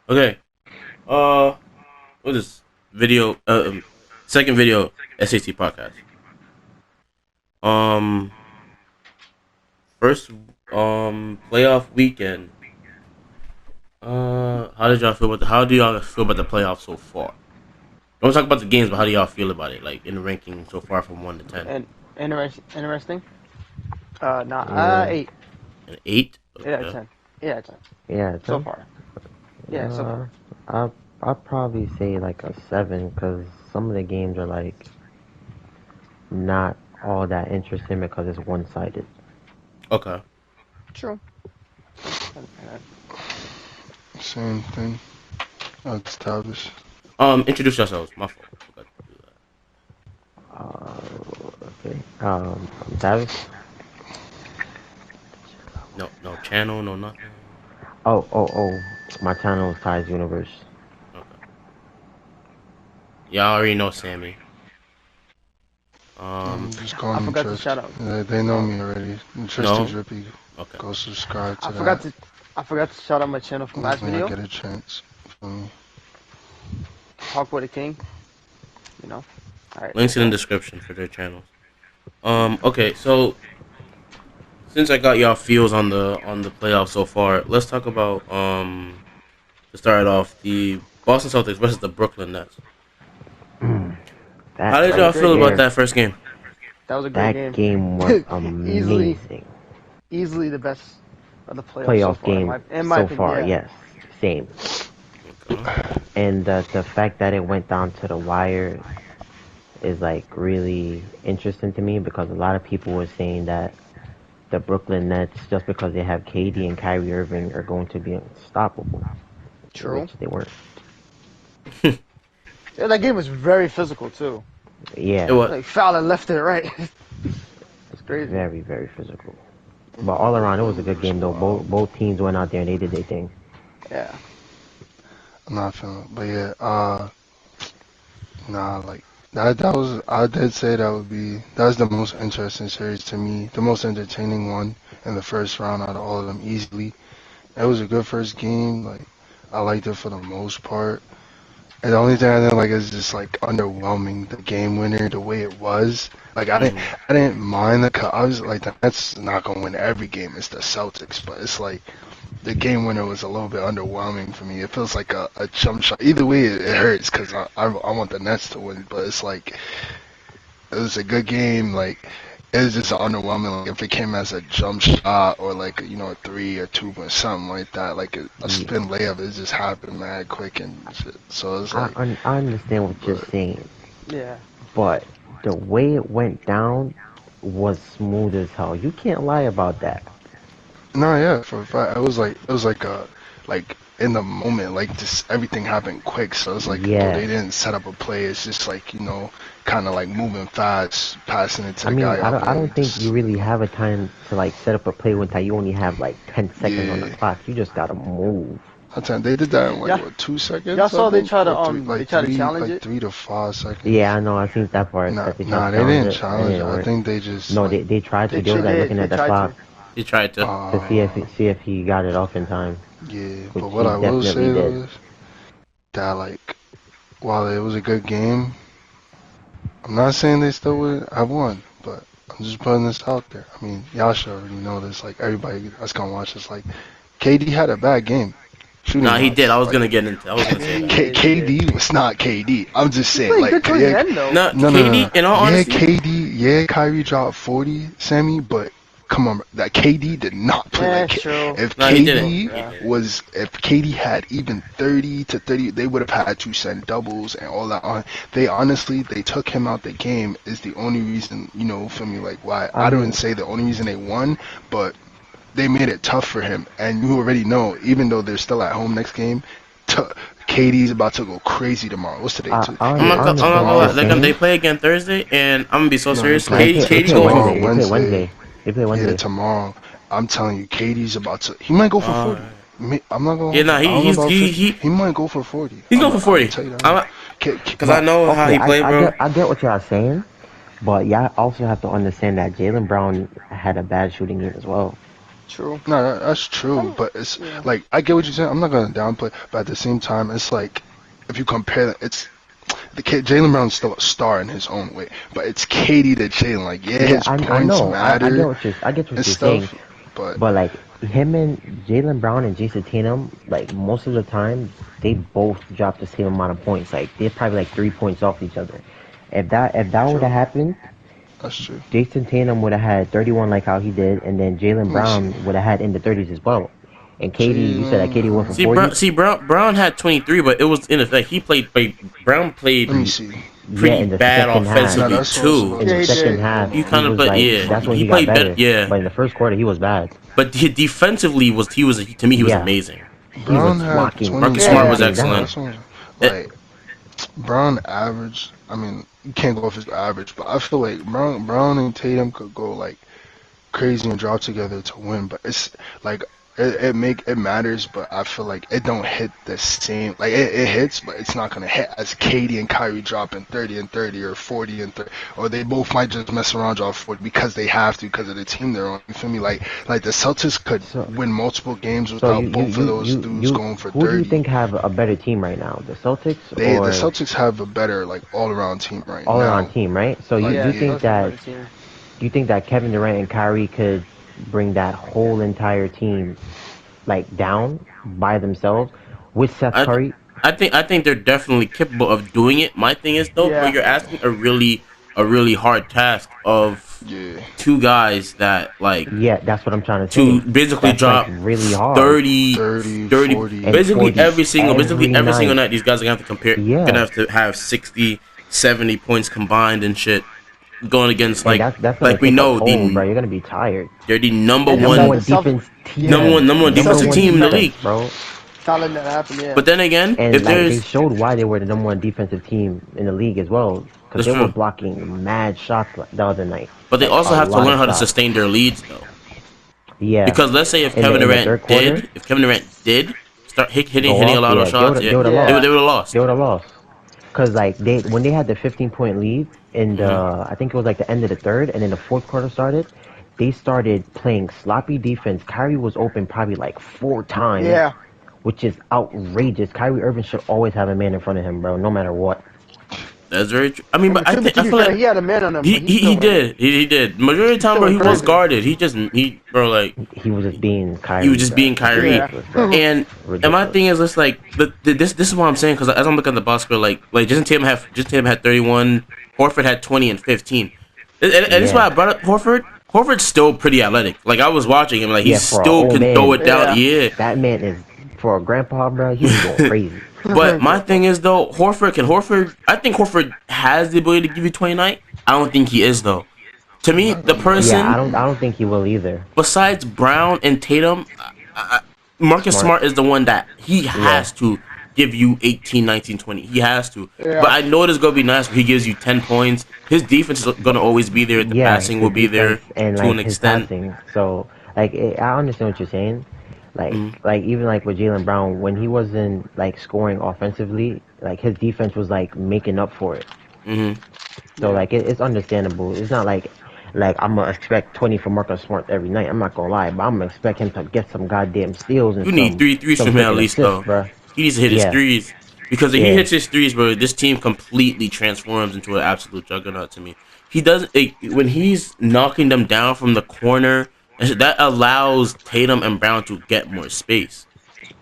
Okay. What is this video? Second video SAT podcast. Um, First playoff weekend. How do y'all feel about the playoffs so far? Don't talk about the games, but how do y'all feel about it? Like in the ranking so far from 1 to 10. And interesting. Nah, Yeah, 8. An 8. 8 out of Okay. 10. 8 out of 10. yeah, So Tim. far. Yeah, so far. I'd probably say like a 7 because some of the games are like not all that interesting because it's one-sided. Okay. True. Same thing. Established. Introduce yourselves. My fault. Forgot to do Okay. I'm Travis. that. No channel, no nothing. Oh. My channel is Ty's Universe. Okay. Y'all already know Sammy. Just call I me forgot to Trist. shout out. They know me already. Trist No. is Drippy. Okay. Go subscribe to I that. forgot to shout out my channel from last When video. I get a chance. Feel me? Talk with a King. You know. All right. Links in the description for their channels. Okay, so since I got y'all feels on the playoffs so far, let's talk about to start off the Boston Celtics versus the Brooklyn Nets. How That did That was y'all right great. feel about there, that first game? That was a great that game. game was easily, amazing. easily the best of the playoffs so Playoff far. game In my so opinion, far, yeah. yes, same. Okay. And the fact that it went down to the wire is like really interesting to me because a lot of people were saying that the Brooklyn Nets, just because they have KD and Kyrie Irving, are going to be unstoppable, True. which they weren't. Yeah, that game was very physical too. It Yeah, was. Like fouling left and right. It's crazy. very, very physical. But all around, it was a good game though. Both teams went out there and they did their thing. Yeah. I'm not feeling. But yeah. Nah. Like that was. I did say that was the most interesting series to me. The most entertaining one in the first round out of all of them easily. It was a good first game. Like I liked it for the most part. And the only thing I didn't like is just like underwhelming the game winner the way it was. Like Mhm. I didn't mind the cut. I was like that's not gonna win every game. It's the Celtics, but it's like the game winner was a little bit underwhelming for me. It feels like a jump shot. Either way, it hurts because I want the Nets to win. But it's like it was a good game. Like it was just underwhelming. Like if it came as a jump shot or like a 3 or 2 or something like that, like a Yeah, spin layup, it just happened mad quick and shit. So it's like, I understand what you're but saying, Yeah. but the way it went down was smooth as hell. You can't lie about that. no, yeah, for a fact, it was like a like in the moment, like just everything happened quick. So it's like though they Yeah. didn't set up a play, it's just like kind of like moving fast, passing it to I the mean, guy up I and don't think you just. really have a time to like set up a play when you only have like 10 seconds on the Yeah, clock. You just gotta move. I tell you, they did that in like Yeah. what Y'all 2 seconds, I saw they think, try or to three, like they try to three, challenge like it. 3 to 5 seconds. Yeah, I know. I seen that part Nah, that they tried nah, to they challenge didn't it and it challenge it. didn't I work. think they just No, like, they tried to. They They was they like did. looking They at the tried to. clock He tried to. to uh, see if he got it off in time, yeah. which But what he I will definitely say though did. is that like, while it was a good game, I'm not saying they still would have won, but I'm just putting this out there. I mean, y'all should already know this. Like everybody that's gonna watch this, like KD had a bad game, shooting Nah, he did. I wise. was Like gonna get into. I was gonna Yeah, say he that. did. He did. KD was not KD. I'm just He saying, played good like, towards yeah, the end though. No, no. KD. In all Yeah, honesty, KD. Yeah, Kyrie dropped 40, Sammy, but come on, that KD did not play Yeah, like it's true. if no, he didn't. KD He Yeah. didn't. was if KD had even 30 to 30, they would have had to send doubles and all that on. They honestly, they took him out the game is the only reason, for me, like why I I don't mean, say the only reason they won, but they made it tough for him. And you already know, even though they're still at home next game, t- KD's about to go crazy tomorrow. What's today? I'm not understand gonna what lie. you're Tomorrow. They saying. play again Thursday, and I'm gonna be so No, they serious. No, play they KD play goes tomorrow, in. Wednesday. They play Wednesday. Wednesday. They play Yeah, Wednesday. tomorrow. I'm telling you, KD's about to. He might go for Uh, 40. I'm not gonna yeah, hold nah, you. I don't know about 50. he He might go for 40. he's I'm going for gonna 40. tell you that now. I'm because I But know how okay, he played, bro. I get what y'all saying, but y'all also have to understand that Jalen Brown had a bad shooting game as well. True. No, that's true, Oh, but it's yeah. like I get what you're saying. I'm not gonna downplay, but at the same time, it's like if you compare it, it's the kid Jalen Brown's still a star in his own way, but it's Katie to Jalen. Like, yeah, Yeah, his I points know. matter I get what and you're saying, stuff, but but like him and Jalen Brown and Jason Tatum, like most of the time, they both drop the same amount of points. Like they're probably like 3 points off each other. If that would have True. happened, that's true. Jason Tatum would have had 31 like how he did, and then Jalen Let me see. Brown would have had in the 30s as well. And Katie, you said that Jalen. Katie went for See, 40. Brown had 23, but it was in effect. Brown Let played me Y- see. Yeah, pretty in the bad second half. No, offensively that's what I was too. about In Yeah, the to he second did. say. half, Hold You on. he kind of, was but like, yeah, that's when he he got played better. better. Yeah, But in the first quarter, he was bad. but defensively to me he was Yeah, amazing. he was Brown had locking 20. Marcus Yeah, Smart yeah. was everything No, down. excellent. that's what Eh, like Brown average. I mean, you can't go off his average, but I feel like Brown and Tatum could go like crazy and drop together to win. But it's like it matters, but I feel like it don't hit the same. Like it hits, but it's not gonna hit as Katie and Kyrie dropping 30 and 30 or 40 and 30, or they both might just mess around drop 40 because they have to because of the team they're on. You feel me? Like the Celtics could So, win multiple games so without both of those dudes going for who do you 30. think have a better team right now, the Celtics The or Celtics have a better like all around team right all around now. team, right? So Like Yeah, you yeah, think Celtics have a that better team. Kevin Durant and Kyrie could bring that whole entire team like down by themselves with Seth I th- Curry? I think they're definitely capable of doing it. My thing is though, bro, Yeah. you're asking a really hard task of yeah. two guys that like Yeah, that's what I'm trying to to say. basically That's like drop really hard. 30, 30, 30, 40. And basically 40 basically every every single night. night these guys are gonna Yeah. have to have 60, 70 points combined and shit going against And that's gonna like we take a know toll, bro. You're gonna be tired. they're the number And Number one the one Celtics, defense number yeah, team. one number one the Number defensive one Celtics team in the defense, league. defense, bro. it's not letting that happen. Yeah. But then again, if And like they there's showed why they were the number one defensive team in the league as well, because that's they were true. blocking mad shots the other night, But they like also a have to lot of learn how to shots. sustain their leads though. Yeah, Because let's say in the third quarter, If Kevin Durant did start go hitting a off. lot of Yeah, shots, yeah, they would have Yeah. lost. they would have They lost. would have lost. Cause like when they had the 15-point lead in the Hmm. I think it was like the end of the third, and then the fourth quarter started. They started playing sloppy defense. Kyrie was open probably like 4 times, Yeah. which is outrageous. Kyrie Irving should always have a man in front of him, bro, no matter what. That's very true. I mean, I but mean, to I be feel fair, like he had a man on him, he but he he, still he went. did he did majority of the He time, still bro. went He was crazy. guarded. Bro, like He was just being he was Kyrie, just bro. being It's Kyrie. Yeah. ridiculous, bro. And my Ridiculous. thing is, it's like this is what I'm saying because as I'm looking at the box score, like Jason Tatum had 31, Horford had 20 and 15, and that's why Yeah, I brought up Horford. Horford's still pretty athletic. Like I was watching him, like he yeah. For an still old can throw man, it down. Yeah. Yeah, that man is for a grandpa, bro. He be going crazy. but my Grandpa. thing is though, Horford? I think Horford has the ability to give you 29. I don't think he is though. To I'm me, not the gonna lie. Yeah, person I don't think he will either. besides Brown and Tatum, Marcus Smart. Smart is the one that he Yeah, has to give you 18, 19, 20. He has to. But Yeah. I know it's going to be nice where he gives you 10 points. His defense is going to always be there. The yeah. passing will His be defense there and to an like his extent. passing. So like I understand what you're saying. Mm-hmm. Like even like with Jalen Brown when he wasn't like scoring offensively, like his defense was like making up for it. Mm-hmm. So Yeah. like it's understandable. It's not like I'm gonna expect 20 from Marcus Smart every night. I'm not gonna lie, but I'm gonna expect him to get some goddamn steals and You need three threes some from him at freaking least, assists, though. bro. He needs to hit his Yeah, threes. Because if he yeah, hits his threes, bro, this team completely transforms into an absolute juggernaut to me. He doesn't when he's knocking them down from the corner. That allows Tatum and Brown to get more space.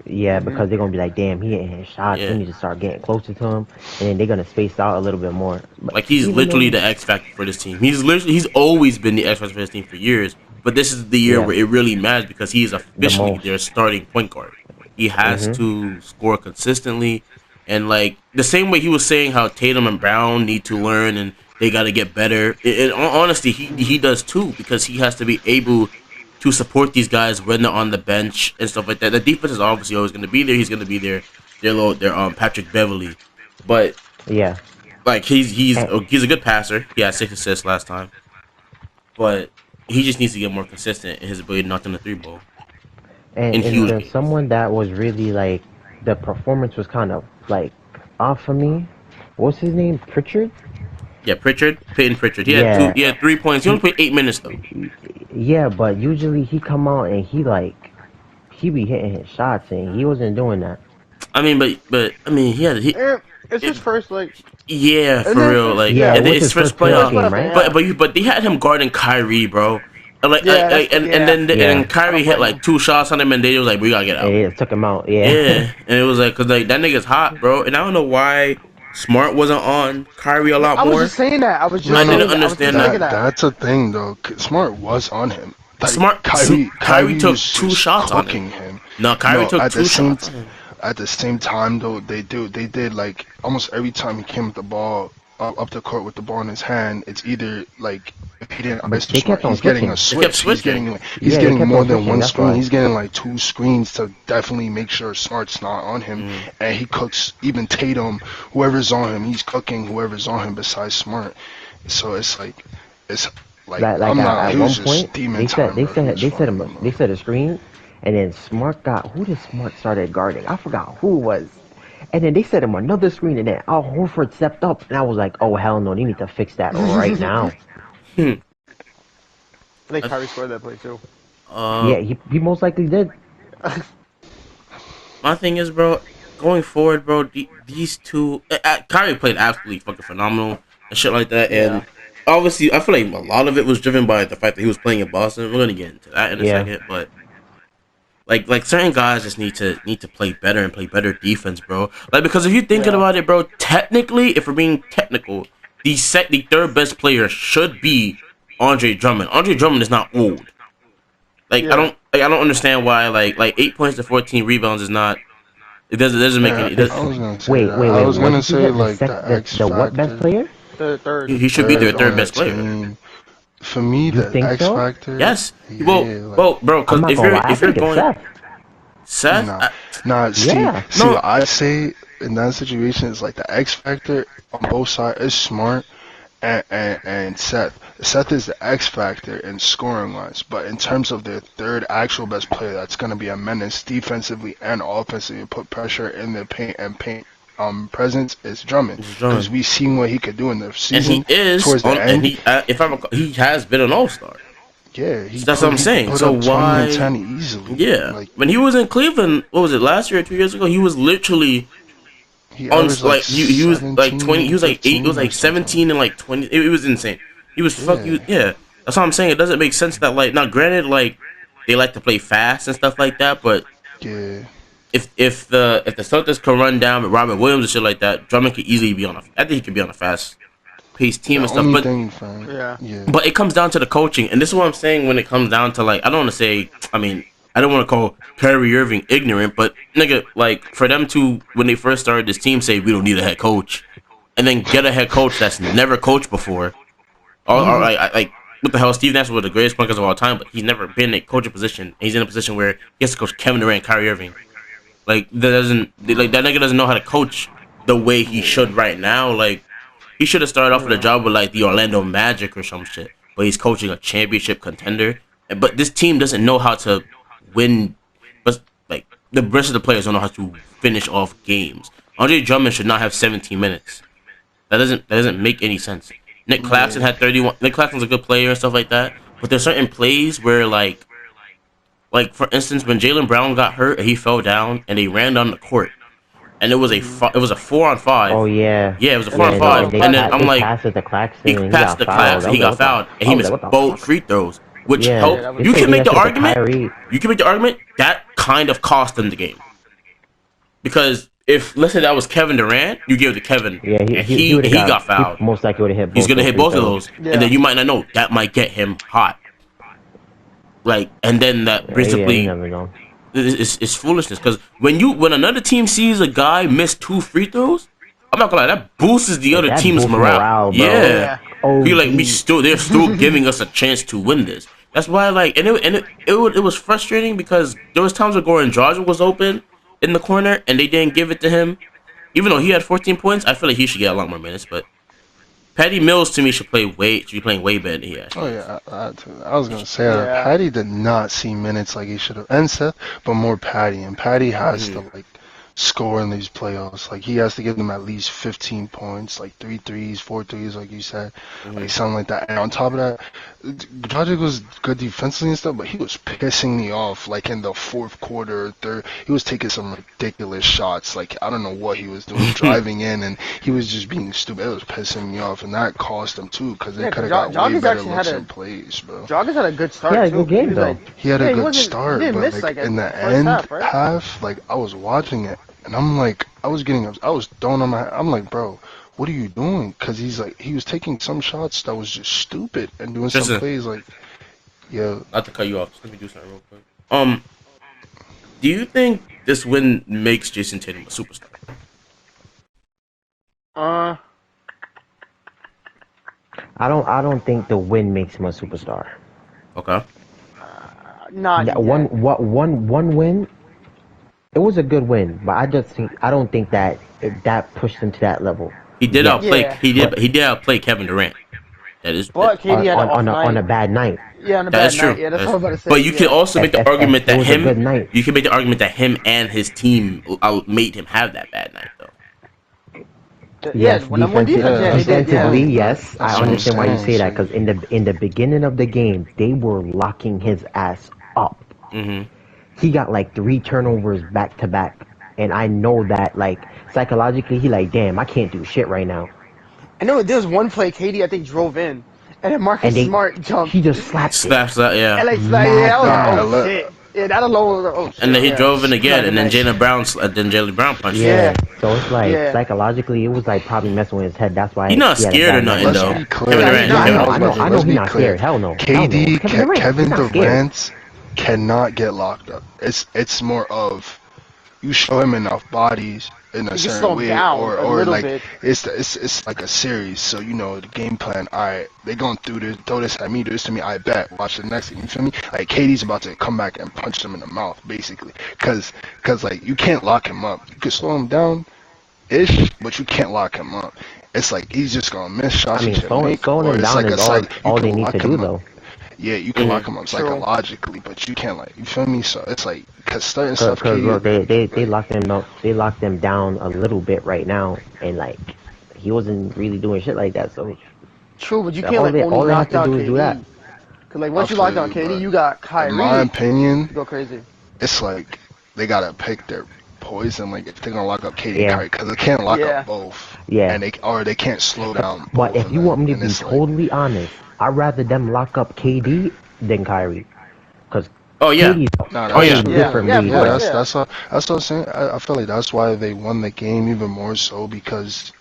yeah. Hmm. Because they're gonna be like, damn, he hitting his shots. We Yeah. need to start getting closer to him, and then they're gonna space out a little bit more. But Like he's even literally though, the X factor for this team. He's always been the X factor for this team for years. But this is the year yeah, where it really matters because he is the officially their most. starting point guard. He has Mhm. to score consistently, and like the same way he was saying how Tatum and Brown need to learn and they got to get better. Honestly, he does too because he has to be able to support these guys when they're on the bench and stuff like that. The defense is obviously always going to be there. He's going to be there. Their Patrick Beverly, but Yeah, like and, he's a good passer. He had 6 assists last time, but he just needs to get more consistent in his ability to knock down the three ball in and huge then games. someone that was really like the performance was kind of like off for me. What's his name? Pritchard. Yeah, Pritchard, Peyton Pritchard. He had Yeah, 3 points. He only he played 8 minutes though. Yeah, but usually he come out and he be hitting his shots and he wasn't doing that. I mean, but I mean, Eh, it's his it, first yeah, and for then real. first Like Yeah, it was it's his first first playoff first playoff, game, playoff game. right? Yeah, but they had him guarding Kyrie, bro. yeah, And then Yeah, I Kyrie don't hit blame like him. two shots on him, and they was like, we gotta get and out. it took him out. Yeah, Yeah, and it was like, cause like that nigga's hot, bro. And I don't know why Smart wasn't on Kyrie a lot I was more. just saying that. I was No, just I no, didn't saying that. I was just understand thinking that. that. that's a thing though. Smart was on him. Like Kyrie Kyrie took was two just shots on him. cooking him. No, Kyrie No, took two shots on him. at the same time though, they did like almost every time he came with the ball up the court with the ball in his hand, it's either like if he didn't but iso they Smart, kept on he's getting a switching. They kept switch. switching. He's Yeah, they getting kept more on than switching. one That's screen. why. He's getting like two screens to definitely make sure Smart's not on him, Mm. and he cooks even Tatum, whoever's on him, he's cooking whoever's on him besides Smart. So it's like Like I'm not. at He was one point just demon time, bro. He was funny. I'm they not. set a screen, and then Smart got who did Smart started guarding? I forgot who it was. And then they set him another screen, and then Al Horford stepped up, and I was like, "Oh hell no, they need to fix that right now." Hmm. I think Kyrie scored that play too. Uh, Yeah, he most likely did. my thing is, bro, going forward, bro, these two, Kyrie played absolutely fucking phenomenal and shit like that, Yeah. and obviously, I feel like a lot of it was driven by the fact that he was playing in Boston. We're gonna get into that in a Yeah, second, but like certain guys just need to play better and play better defense, bro. Like because if you're thinking Yeah. about it, bro, technically, if we're being technical, the third best player should be Andre Drummond. Andre Drummond is not old. Yeah. I don't understand why like 8 points to 14 rebounds is not. It doesn't make Yeah, any. this. I was gonna say Wait, that. wait, I wait. was What gonna did you say get? like the X The what best factor, player? Third. He should be their third third on the best player. team. For me, You the think X so? factor, Yes. yeah, like Bro, I'm because not gonna lie. I if you're think it's going Seth. Seth, nah, nah. Yeah. See no, what I say in that situation is like the X factor on both sides is Smart and Seth. Seth is the X factor in scoring wise, but in terms of their third actual best player, that's gonna be a menace defensively and offensively, put pressure in the paint presence is Drummond he's because Drummond, we seen what he could do in the and he season is towards the on, and end. he if I recall, he has been an All Star. Yeah, So that's what I'm he could saying. put So up 20 and why? 10 easily. Yeah, Like when he was in Cleveland, what was it last year or 2 years ago? He was literally he on averaged like like he was like 20. 17 He and was like 8. It was 15 or like something. 17 and like 20. It was insane. He was fuck. Yeah, Yeah. That's what I'm saying. It doesn't make sense that like now. Granted, like they like to play fast and stuff like that, but yeah. if the Celtics can run down with Robert Williams and shit like that, Drummond could easily be on a. I think he could be on a fast paced team The and stuff. only thing, fam. Yeah. Yeah, But it comes down to the coaching, and this is what I'm saying when it comes down to like I don't want to say. I mean, I don't want to call Kyrie Irving ignorant, but nigga, like for them to when they first started this team say we don't need a head coach, and then get a head coach that's never coached before, or like what the hell, Steve Nash was the greatest point guards of all time, but he's never been in a coaching position. And he's in a position where he has to coach Kevin Durant, Kyrie Irving. Like that nigga doesn't know how to coach the way he should right now. Like he should have started off with a Yeah. job with like the Orlando Magic or some shit. But he's coaching a championship contender. But this team doesn't know how to win. But like the rest of the players don't know how to finish off games. Andre Drummond should not have 17 minutes. That doesn't make any sense. Nick Claxton yeah. had 31. Nick Claxton's a good player and stuff like that. But there's certain plays where like for instance when Jalen Brown got hurt and he fell down and they ran down the court and it was a 4-on-5. Oh yeah. Yeah, it was a And four they on And fouled five, him. and then I'm they like, passed it to Claxton he and he passed got the fouled. class, I he was like, got what the fouled, and I he was like, missed what the both fuck? free throws, which Yeah. Yeah, helped. that was You They can said he make had the to the argument. Kyrie. You can make the argument that kind of cost them the game because if let's say that was Kevin Durant, you give it to Kevin, Yeah, and he would have he got he fouled. most likely would have hit He's both gonna those hit free both of throws. those, and Yeah. then you might not know that might get him hot. Like, and then that brings up Yeah, you the never know. it's foolishness because when another team sees a guy miss 2 free throws, I'm not gonna lie, that boosts the other That team's boosts morale. morale, bro. Oh Yeah, yeah. feel like OD. they're still giving us a chance to win this. That's why like it was frustrating because there was times where Goran Dragic was open in the corner and they didn't give it to him, even though he had 14 points. I feel like he should get a lot more minutes, but Patty Mills to me should be playing way better than he Oh actually is. yeah, I was gonna say Yeah. Patty did not see minutes like he should have, and Seth, but more Patty, and Patty has Mhm. the like score in these playoffs. Like he has to give them at least 15 points, like 3 threes, 4 threes, like you said, Hmm. like something like that. And on top of that, Dragic was good defensively and stuff, but he was pissing me off. Like in the fourth quarter, third, he was taking some ridiculous shots. Like I don't know what he was doing, driving in, and he was just being stupid. It was pissing me off, and that cost him too, because they Yeah, could because have got way Joggers better actually had looks a and plays, bro. Joggers had a good He had start a too. good He game was though. like, He had a yeah, good he start, didn't but miss like like in at the first end half, right? half, like I was watching it, and I'm like, I was throwing on my, I'm like, bro, what are you doing? Because he's like, he was taking some shots that was just stupid and doing some Tristan, plays like, yeah, not to cut you off, just let me do something real quick. Do you think this win makes Jason Tatum a superstar? Uh, I don't think the win makes him a superstar. Okay. not Yeah, one yet. what one win. It was a good win, but I don't think that that pushed him to that level He did yet. outplay. Yeah, But He did outplay Kevin Durant. That is that, but KD had an off on night. a bad night, Yeah, on a that is bad true. night. Yeah, That that's is, what I'm about to but say. you can Yeah. also make the argument it that was a good night. you can make the argument that him and his team made him have that bad night though. Yeah, Yes, number one defense. yeah, Yeah, they that's the did. Yeah. defensively, point. yes, I That's what I'm Hmm. understand why you saying. say that So because in the beginning of the game, they were locking his ass up. Hmm. He got like 3 turnovers back to back, and I know that like psychologically, he like, damn, I can't do shit right now, I know there was one play KD I think drove in, and then Marcus and Smart jumped he just slapped it, Slaps that, and yeah. like, mad yeah, I was like, nah, oh fast. shit. Yeah, that alone was like, oh And shit. then he Yeah, drove in he had again, a good and then night. Jalen Brown punched him. Yeah, Yeah, so it's like yeah. psychologically, it was like probably messing with his head. That's He why not he had a scared or bad night nothing like let's though. be that. Kevin Nah, clear. he's Durant, not. Kevin Yeah, I Durant was was about scared. to say, I know let's he be not clear. scared. Hell no, hell no. He's Kevin not scared. Cannot get locked up. It's more of you show him enough bodies in a You can certain slow him way, down a or little like bit. it's like a series. So you know the game plan. All right, they going through this, throw this at me, do this to me. I bet. Watch the next thing. You feel me? Like KD's about to come back and punch him in the mouth, basically. Cause like you can't lock him up. You can slow him down, ish, but you can't lock him up. It's like he's just gonna miss I shots he mean, can make, slowing or him it's down like is a psych. You all can they need to lock do him up. though. Yeah, you can Hmm. lock him up True. psychologically, but you can't like you feel me. So it's like cause certain Cause, stuff, cause KD will look, be they like, locked him up. They locked him down a little bit right now, and like he wasn't really doing shit like that. So True, but you can't like only all they have lock to down do is do that. KD. Cause like I once you lock feel down you, KD, but you got in my Kyrie opinion, to go crazy. it's like they gotta pick their poison. Like if they're gonna lock up KD and Yeah, Kyrie, because they can't lock up Yeah. both, yeah. and they can't slow down But both if of you want them. me to And be it's like, totally honest, I'd rather them lock up KD than Kyrie, cause Oh yeah. KD's no, Oh that's yeah. playing true. Yeah, yeah, of differently, Yeah, course, bro. yeah. that's what I'm saying. I feel like that's why they won the game even more so because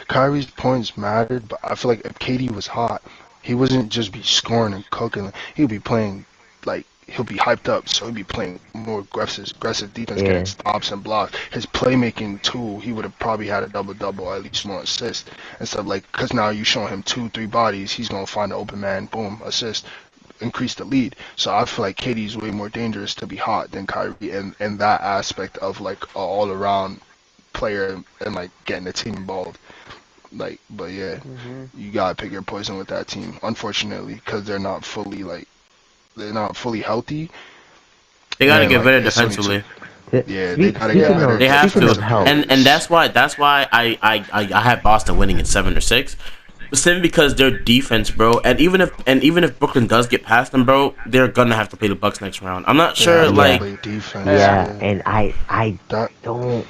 Kyrie's points mattered. But I feel like if KD was hot, he wasn't just be scoring and cooking. He'd be playing like he'll be hyped up, so he'd be playing more aggressive defense, getting Yeah, stops and blocks. His playmaking too, he would have probably had a double double, at least more assists and stuff like. Because now you showing him 2, 3 bodies, he's gonna find an open man, boom, assist, increase the lead. So I feel like KD's way more dangerous to be hot than Kyrie in that aspect of like a all around player and like getting the team involved. Like, but yeah, hmm you gotta pick your poison with that team. Unfortunately, because they're not fully healthy, They got to and get like better it's only two. defensively. Yeah, they gotta get Yeah. better They have Speaking to, of defensive health, and players. that's why I have Boston winning in 7 or 6. Simply because their defense, bro, and even if Brooklyn does get past them, bro, they're gonna have to play the Bucks next round. I'm not They sure, have to yeah, like, play defense. Yeah. yeah, Yeah, and that don't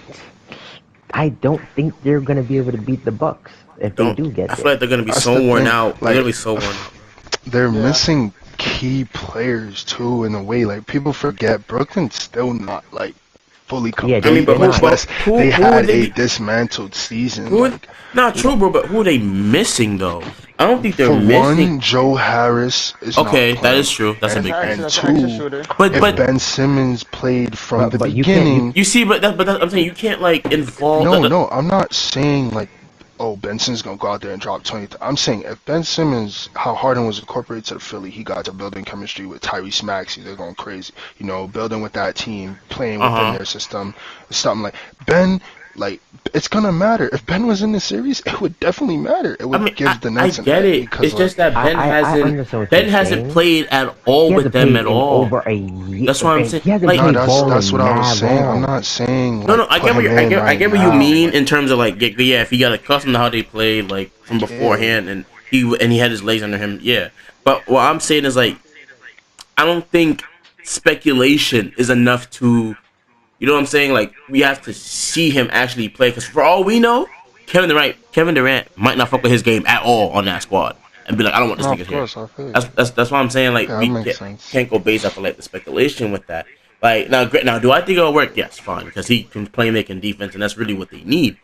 I don't think they're gonna be able to beat the Bucks if they don't. do get I feel there. like they're gonna be that's so the worn thing. out. They're gonna Like be so worn out, bro. they're Yeah. missing key players too in a way. Like people forget Brooklyn's still not like fully Yeah, I mean, they're but complete, who, much not. but less they who would had they a be? dismantled season. Who? Like Not true, bro. But who are they missing though? I don't think they're for missing. one, Joe Harris is not Okay, that is playing, true. That's a That's big actually thing. and that's an extra two, shooter. if But Ben Simmons played from the But you can't beginning, you see, I'm saying you can't like involve. no, I'm not saying like, oh, Ben Simmons gonna go out there and drop 20. I'm saying if Ben Simmons, how Harden was incorporated to Philly, he got to building chemistry with Tyrese Maxey. They're going crazy, building with that team, playing Uh within huh. their system, something like Ben. like it's gonna matter. If Ben was in the series, it would definitely matter. It I would mean, give the I Nets an get edge it. because It's like just that I understand what Ben you're hasn't saying. played at He all with hasn't them played at in all. over a year. That's what I'm saying. He hasn't Like, no, played ball that's in what I was mad saying. I'm long. not saying no, like no, I put get what him in I right get what you now. mean Like in terms of like, yeah, if he got accustomed to how they played like from yeah, beforehand, and he had his legs under him, yeah. But what I'm saying is like, I don't think speculation is enough to, you know what I'm saying? Like, we have to see him actually play because for all we know, Kevin Durant might not fuck with his game at all on that squad and be like, I don't want this no, nigga of here. course I feel you. That's why I'm saying like Yeah, that we makes sense. can't go based off of like the speculation with that. Like now, do I think it'll work? Yes, fine, because he can play making defense, and that's really what they need.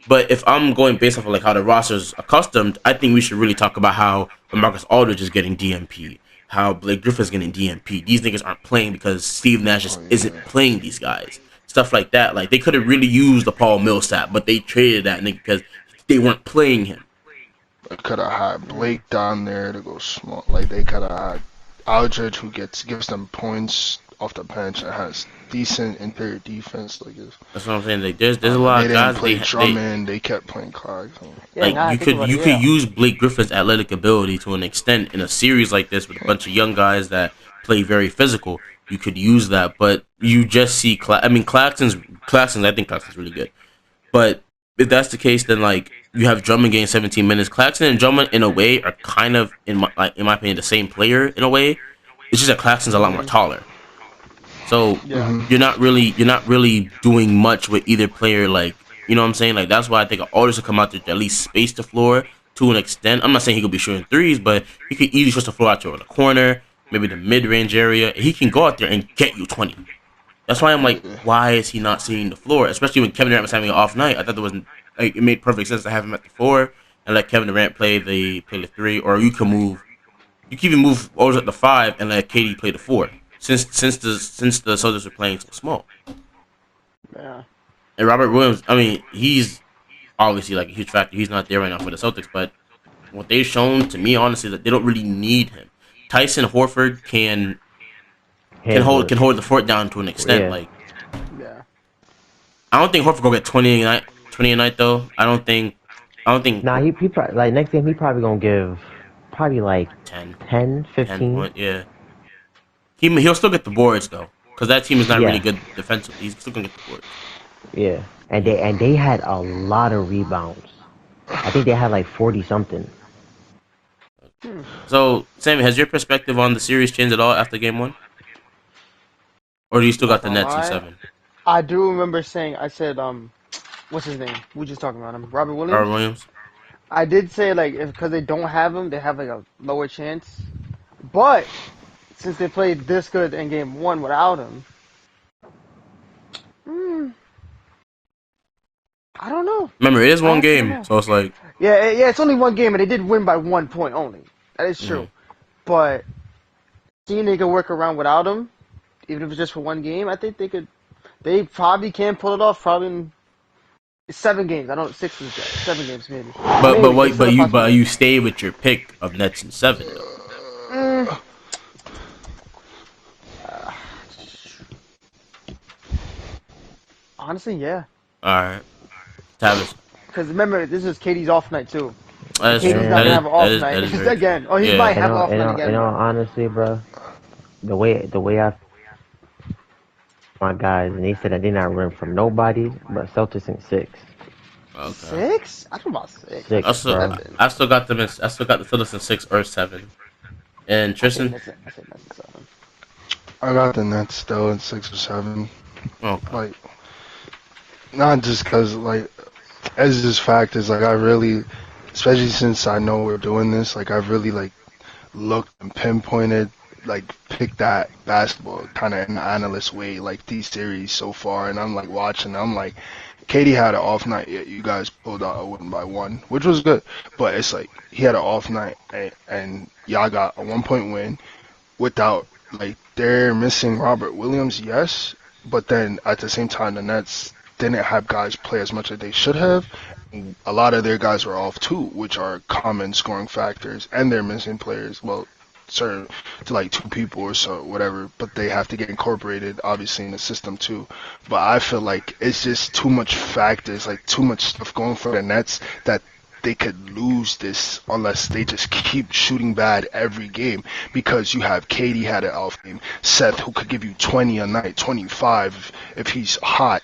But if I'm going based off of like how the roster's accustomed, I think we should really talk about how Marcus Aldridge is getting DMP, how Blake Griffin's getting DMP. These niggas aren't playing because Steve Nash just Oh isn't yeah, playing these guys. Stuff like that. Like they could have really used the Paul Millsap, but they traded that nigga because they weren't playing him. they could have had Mm. Blake down there to go small. Like they could have had Aldridge who gives them points off the bench and has decent interior defense. Like it's, That's what I'm saying. Like I there's a don't know. lot They of didn't guys play they Drummond. They kept playing Clark. So. Yeah, like now I think about you it, could yeah. use Blake Griffin's athletic ability to an extent in a series like this with a bunch of young guys that play very physical. You could use that, but you just see. I mean, Claxton's. I think Claxton's really good, but if that's the case, then like you have Drummond getting 17 minutes. Claxton and Drummond, in a way, are kind of in my opinion, the same player in a way. It's just that Claxton's a lot more Mm. taller. So Yeah. you're not really doing much with either player. Like you know what I'm saying. Like that's why I think Aldridge should come out there to at least space the floor to an extent. I'm not saying he could be shooting threes, but he could easily stretch the floor out to the corner, maybe the mid range area. He can go out there and get you 20. That's why I'm like, Yeah. why is he not seeing the floor? Especially when Kevin Durant was having an off night. I thought there was like it made perfect sense to have him at the four and let Kevin Durant play the three, or you can move. You can even move Aldridge at the five and let KD play the four. Since the Celtics are playing so small. Yeah. And Robert Williams, I mean, he's obviously like a huge factor. He's not there right now for the Celtics, but what they've shown to me, honestly, that they don't really need him. Tyson Horford Handle it. can hold the fort down to an extent. Yeah. Like Yeah. I don't think Horford will get 20 a night though. I don't think Nah, he probably like next game he probably gonna give probably like 10, 10, 10 15. point. Yeah, he'll still get the boards though, because that team is not really Yeah, good defensively. He's still gonna get the boards. yeah. And they had a lot of rebounds. I think they had like 40 something. Hmm. So, Sammy, has your perspective on the series changed at all after game one, or do you still Not got the gonna Nets in lie. seven? I do remember saying, I said, what's his name? We just talking about him. Robert Robert Williams? Williams. I did say, like, if because they don't have him, they have, like, a lower chance. But, since they played this good in game one without him, hmm, I don't know. Remember, it is I one actually don't game, know. so it's like, Yeah, it's only one game, and they did win by 1 point only. That is mhm. true. But, seeing they could work around without him, even if it's just for one game, I think they probably can pull it off, probably in 7 games. I don't, six is that. 7 games, maybe. Maybe. It's still a But possibility. you stay with your pick of Nets in seven though. Mm, uh, honestly, yeah. All right, Tavis. Because remember, this is Katie's off night too, and Katie's not gonna And have an off That night is very true. again. Or he might Yeah, have an off night in again, all but honestly, bro, the way I my guys and they said that they not running from nobody but Celtics in six. okay. 6? I don't know about 6. I Six, say bro. 7. I still got the Phillies in six or seven. And Tristan. I say Nets in 7. I got the Nets still in 6 or 7. Okay. Like not just because like as this fact is like I really, especially since I know we're doing this, like I've really like looked and pinpointed, like picked that basketball kind of in an analyst way, like these series so far, and I'm like watching. I'm like, Katie had an off night. Yet you guys pulled out a win by one, which was good. But it's like he had an off night, and y'all got a 1 point win without like they're missing Robert Williams, yes, but then at the same time the Nets didn't have guys play as much as they should have. A lot of their guys were off too, which are common scoring factors, and they're missing players. Well, certain to like 2 people or so, whatever. But they have to get incorporated, obviously, in the system too. But I feel like it's just too much factors, like too much stuff going for the Nets that they could lose this unless they just keep shooting bad every game. Because you have Katie had an off game, Seth who could give you 20 a night, 25 if he's hot.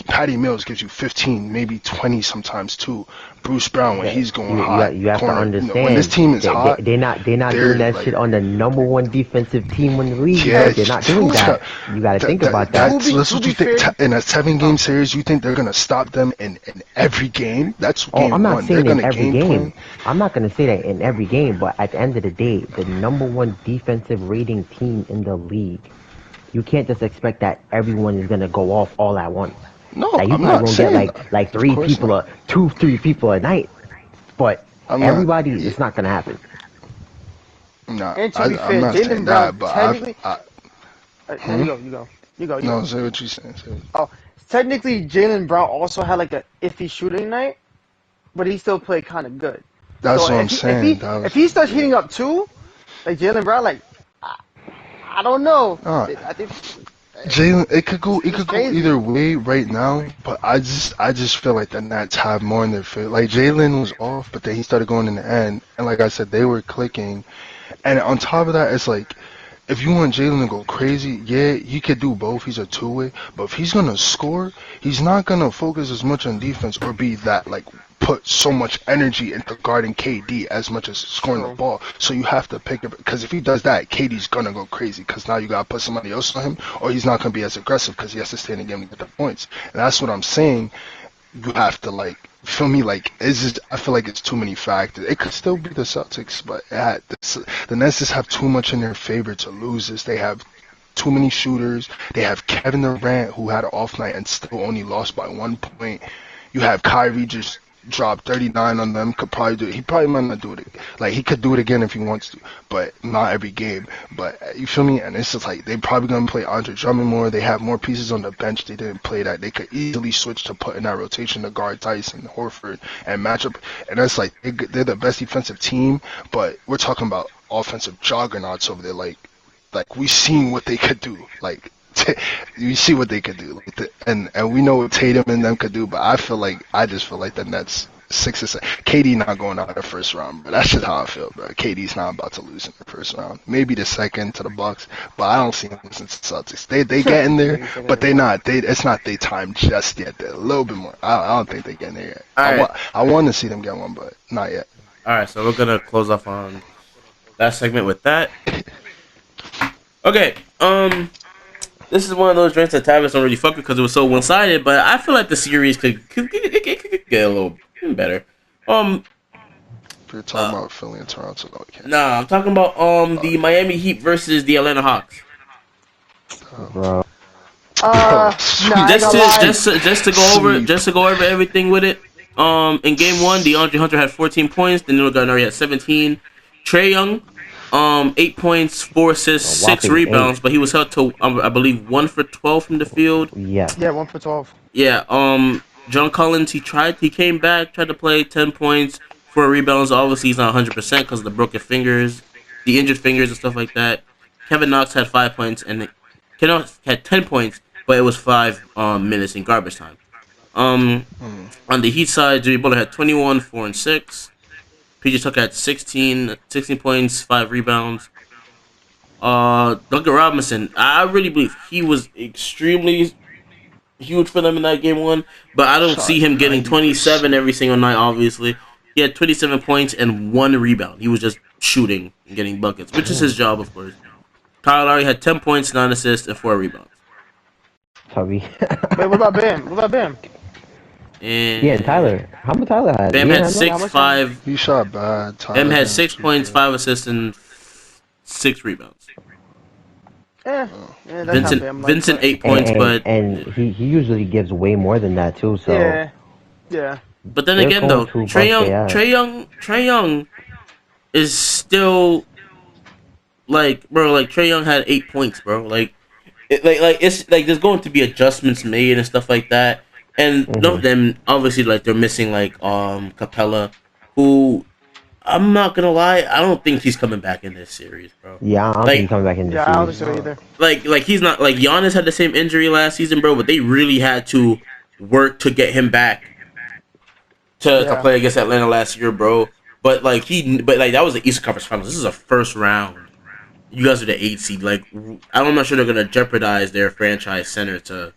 Patty Mills gives you 15, maybe 20 sometimes too. Bruce Brown when That he's going hot, you have to corner. When this understand team is hot, they're not doing they're that like, shit on the number one defensive team in the league, bro. yeah, They're not doing that. You got to think about that. that's To what be you think. fair, In a 7 game series, you think they're gonna stop them in every game? That's Oh, I'm game not one. They're saying in gonna every game game. plan. I'm not gonna say that in every game, but at the end of the day, the number one defensive rating team in the league, you can't just expect that everyone is gonna go off all at once. No, Like you I'm probably not gonna get saying that. like Of course not. three people a night, but I'm not. everybody, Yeah, it's not gonna happen. no, and to be I'm fair, not saying Jalen Brown that. But technically. No, hmm? you No, go. say what you saying. Oh, technically, Jalen Brown also had like a iffy shooting night, but he still played kind of good. So That's what I'm saying. That if was he starts yeah. heating up too, like Jalen Brown, like I, I don't know. Uh, I think Jalen, it it's could go crazy. either way right now, but I just feel like the Nets have more in their favor. Like Jalen was off, but then he started going in the end, and like I said, they were clicking. And on top of that, it's like if you want Jalen to go crazy, yeah, he could do both. He's a two-way, but if he's gonna score, he's not gonna focus as much on defense or be that like put so much energy into guarding KD as much as scoring the True. ball. So you have to pick up because if he does that, KD's gonna go crazy because now you gotta put somebody else on him, or he's not gonna be as aggressive because he has to stay in the game to get the points. And that's what I'm saying. You have to like feel me like it's just I feel like it's too many factors. It could still be the Celtics, but the Nets just have too much in their favor to lose this. They have too many shooters. They have Kevin Durant who had an off night and still only lost by 1 point. You have Kyrie just dropped 39 on them. Could probably do it. He probably might not do it. Like he could do it again if he wants to, but not every game. But you feel me? And it's just like they probably gonna play Andre Drummond more. They have more pieces on the bench. They didn't play that. They could easily switch to put in that rotation to guard Tyson, Horford, and match up. And that's like they're the best defensive team, but we're talking about offensive juggernauts over there. Like we seen what they could do. Like you see what they could do, like and we know what Tatum and them could do. But I just feel like the Nets 6 or 7. KD not going out of the first round, but that's just how I feel, bro. KD's not about to lose in the first round. Maybe the second to the Bucks, but I don't see them losing to the Celtics. They get in there, but they not. It's not their time just yet. They're a little bit more. I don't think they get in there yet. All right, I want to see them get one, but not yet. all right. So we're gonna close off on that segment with that. Okay. This is one of those drinks that Tavis don't really fuck with because it was so one sided. But I feel like the series could get a little better. If you're talking about Philly and Toronto, no, we can't. Nah, I'm talking about the Miami Heat versus the Atlanta Hawks. Bro, Nah, I ain't gonna lie. Just to go over everything with it. In game one, DeAndre Hunter had 14 points. Danilo Gallinari had 17. Trae Young, 8 points, 4 assists, a 6 whopping rebounds, 8. but he was held to I believe 1 for 12 from the field. Yes. Yeah, 1 for 12. Yeah. John Collins, he came back, tried to play 10 points, 4 rebounds. Obviously, he's not 100% because of the broken fingers, the injured fingers, and stuff like that. Kevin Knox had 5 points, and Kevin Knox had 10 points, but it was 5 minutes in garbage time. On the Heat side, Jimmy Butler had 21, 4 and 6. PJ Tucker had 16 points, 5 rebounds. Duncan Robinson, I really believe he was extremely huge for them in that game one, but I don't see Shot him getting 27 90%. every single night, obviously. He had 27 points and 1 rebound. He was just shooting and getting buckets, which is his job, of course. Kyle Lowry had 10 points, 9 assists, and 4 rebounds. Tubby. Wait, what about Bam? What about Bam? And Yeah, and Tyler. How much Tyler had? Bam He had had How 6, much? 5. He shot bad. Bam Tyler had didn't 6 shoot points, good. 5 assists, and 6 rebounds. Yeah, that's not Bam like. Vincent But 8 points, but he usually gives way more than that too. So yeah. then they're again going though, to bust their ass. Trey Young is still like, bro, like Trey Young had 8 points, bro. It's like there's going to be adjustments made and stuff like that. And none of them obviously like they're missing like Capella, who I'm not gonna lie. I don't think he's coming back in this series, bro. Yeah, I don't think he's Like, coming back in this Yeah, I don't series. think so either. like he's not like Giannis had the same injury last season, bro. But they really had to work to get him back to Yeah. play against Atlanta last year, bro. But like that was the Eastern Conference Finals. This is a first round. You guys are the 8 seed. Like, I'm not sure they're gonna jeopardize their franchise center to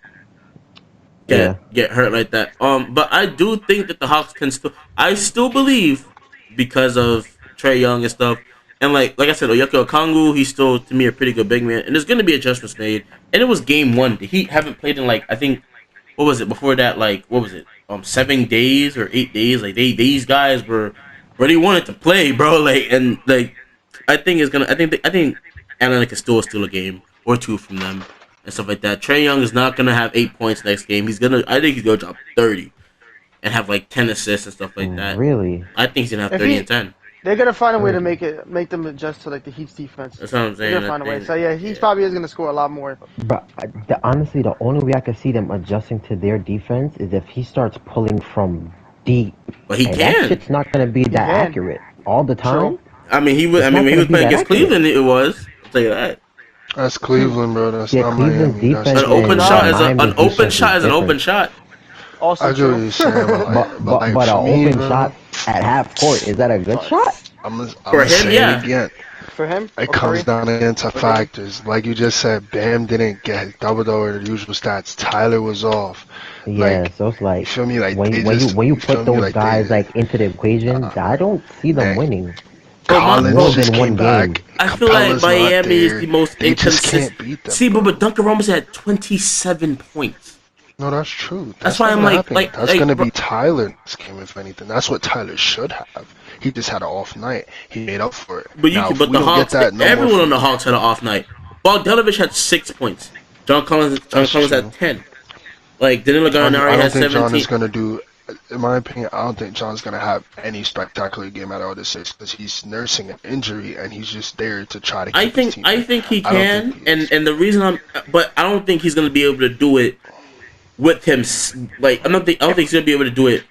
Yeah, get hurt like that. But I do think that the Hawks can still. I still believe because of Trey Young and stuff. And like I said, Oyeki Okongu, he's still to me a pretty good big man, and there's gonna be adjustments made. And it was game one. The Heat haven't played in like I think what was it before that? Like what was it? 7 days or 8 days? Like these guys were really wanted to play, bro. Like and like I think it's gonna. I think Atlanta can still steal a game or two from them and stuff like that. Trey Young is not gonna have 8 points next game. He's gonna. I think he's gonna drop 30 and have like 10 assists and stuff like that. really. I think he's gonna have If 30 and he, 10. they're gonna find a way to 30. make them adjust to like the Heat's defense. That's what I'm They're saying. gonna I find a way. think. So yeah, he Yeah. probably is gonna score a lot more. But honestly, the only way I could see them adjusting to their defense is if he starts pulling from deep, But he and that can. shit's not gonna be He that can. accurate all the True. time. I mean, he was. I It's mean, not when he gonna was be playing that against accurate. Cleveland, it was. I'll tell you that. That's Cleveland, bro. That's Yeah, not Cleveland's Miami. That's defense An No, it's open and not. shot is Miami's an open defense is shot is an open different. shot. Also I get what true. you're saying, but like But an for me, open bro, shot at half court, is that a good Uh, shot? I'm For gonna him, say it yeah. again. for him It or comes Curry down again to or Dame. factors. Like you just said, Bam didn't get double or the usual stats. Tyler was off. Yeah, Like, so it's you like feel me? Like they just, when you you feel put me? those Like they, guys like into the equation, I don't see them man, winning Bro, more Collins just than came one game. back. I feel like Capella's not Miami is there. the most They just inconsistent. can't beat them, See, bro. but Duncan Robinson had 27 points. No, that's true. That's That's why not I'm gonna happen. That's like, gonna bro, be Tyler in this game, if anything. That's what Tyler should have. He just had an off night. He made up for it. Now, if but we the don't get Hawks, that no more everyone on from, the Hawks had an off night. Bogdanovich had 6 points. John that's Collins true. had 10. Like Danilo I Gallinari don't had think John 17. is gonna do. In my opinion, I don't think John's gonna have any spectacular game out of this six because he's nursing an injury and he's just there to try to keep his team I in. think he I don't think can, he is. and the reason but I don't think he's gonna be able to do it with him. Like I don't think he's gonna be able to do it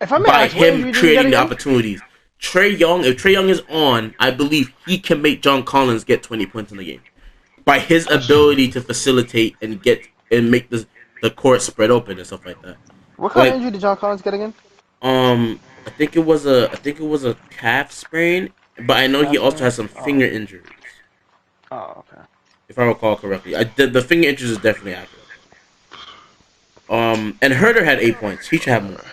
If I may by ask, what him injury did he get creating the again? opportunities. If Trey Young is on, I believe he can make John Collins get 20 points in the game by his That's true. ability to facilitate and get and make the court spread open and stuff like that. What kind of Like injury did John Collins get again? I think it was a calf sprain, but I know he Calf also sprain? has some finger injuries, Oh, okay. if I recall correctly. The finger injuries is definitely accurate. And Herder had 8 points. He should have more.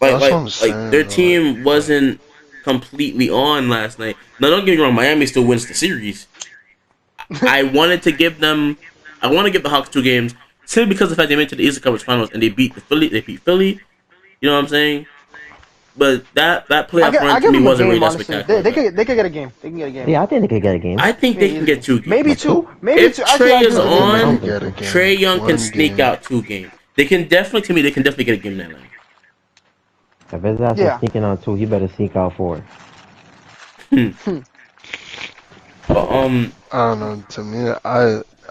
That's what I'm Like saying, their though. team wasn't completely on last night. Now don't get me wrong, Miami still wins the series. I wanted to give them I want to give the Hawks 2 games simply because of the fact they made it to the Eastern Conference Finals and they beat Philly. You know what I'm saying? But that playoff I run to give me them a wasn't really game. that Honestly, spectacular. But they could get a game. They can get a game. Yeah, I think they could get a game. I think they can get 2 games. Maybe Like two. two? Maybe two. If Actually, Trey I is agree with I you. don't on, think Get a so. game. Trey Young can One sneak game. out 2 games. They can definitely to me they can definitely get a game in Atlanta. If his ass is Yeah. sneaking on two, he better sneak out four. But I don't know. To me,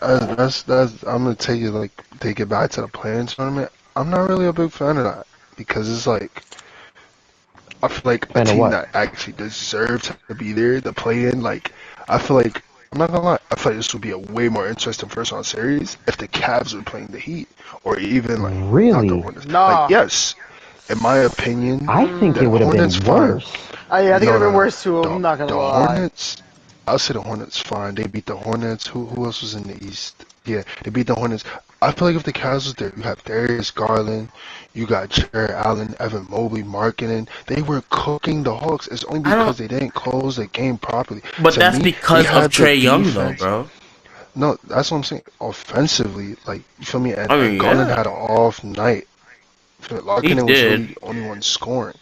that's. I'm gonna take it back to the playing tournament. I'm not really a big fan of that because it's like I feel like a Fan of team what? that actually deserves to be there to play in. Like I feel like I'm not gonna lie. I feel like this would be a way more interesting first round series if the Cavs were playing the Heat or even like not the Really? Hornets. Nah. Like yes, in my opinion, I think the it would have Hornets been fine. worse. Yeah, I think No, it'd no, been no. worse too. I'm not gonna The lie. Hornets. I'll say the Hornets fine. They beat the Hornets. Who else was in the East? Yeah, they beat the Hornets. I feel like if the Cavs was there, you have Darius Garland, you got Jared Allen, Evan Mobley, Markkinen. They were cooking the Hawks. It's only I don't. because they didn't close the game properly. But To that's me, they because of had the Trey Young though, defense. bro. No, that's what I'm saying. Offensively, like you feel me, I and mean, Garland yeah, had an off night. he Markkinen was really did. the only one scoring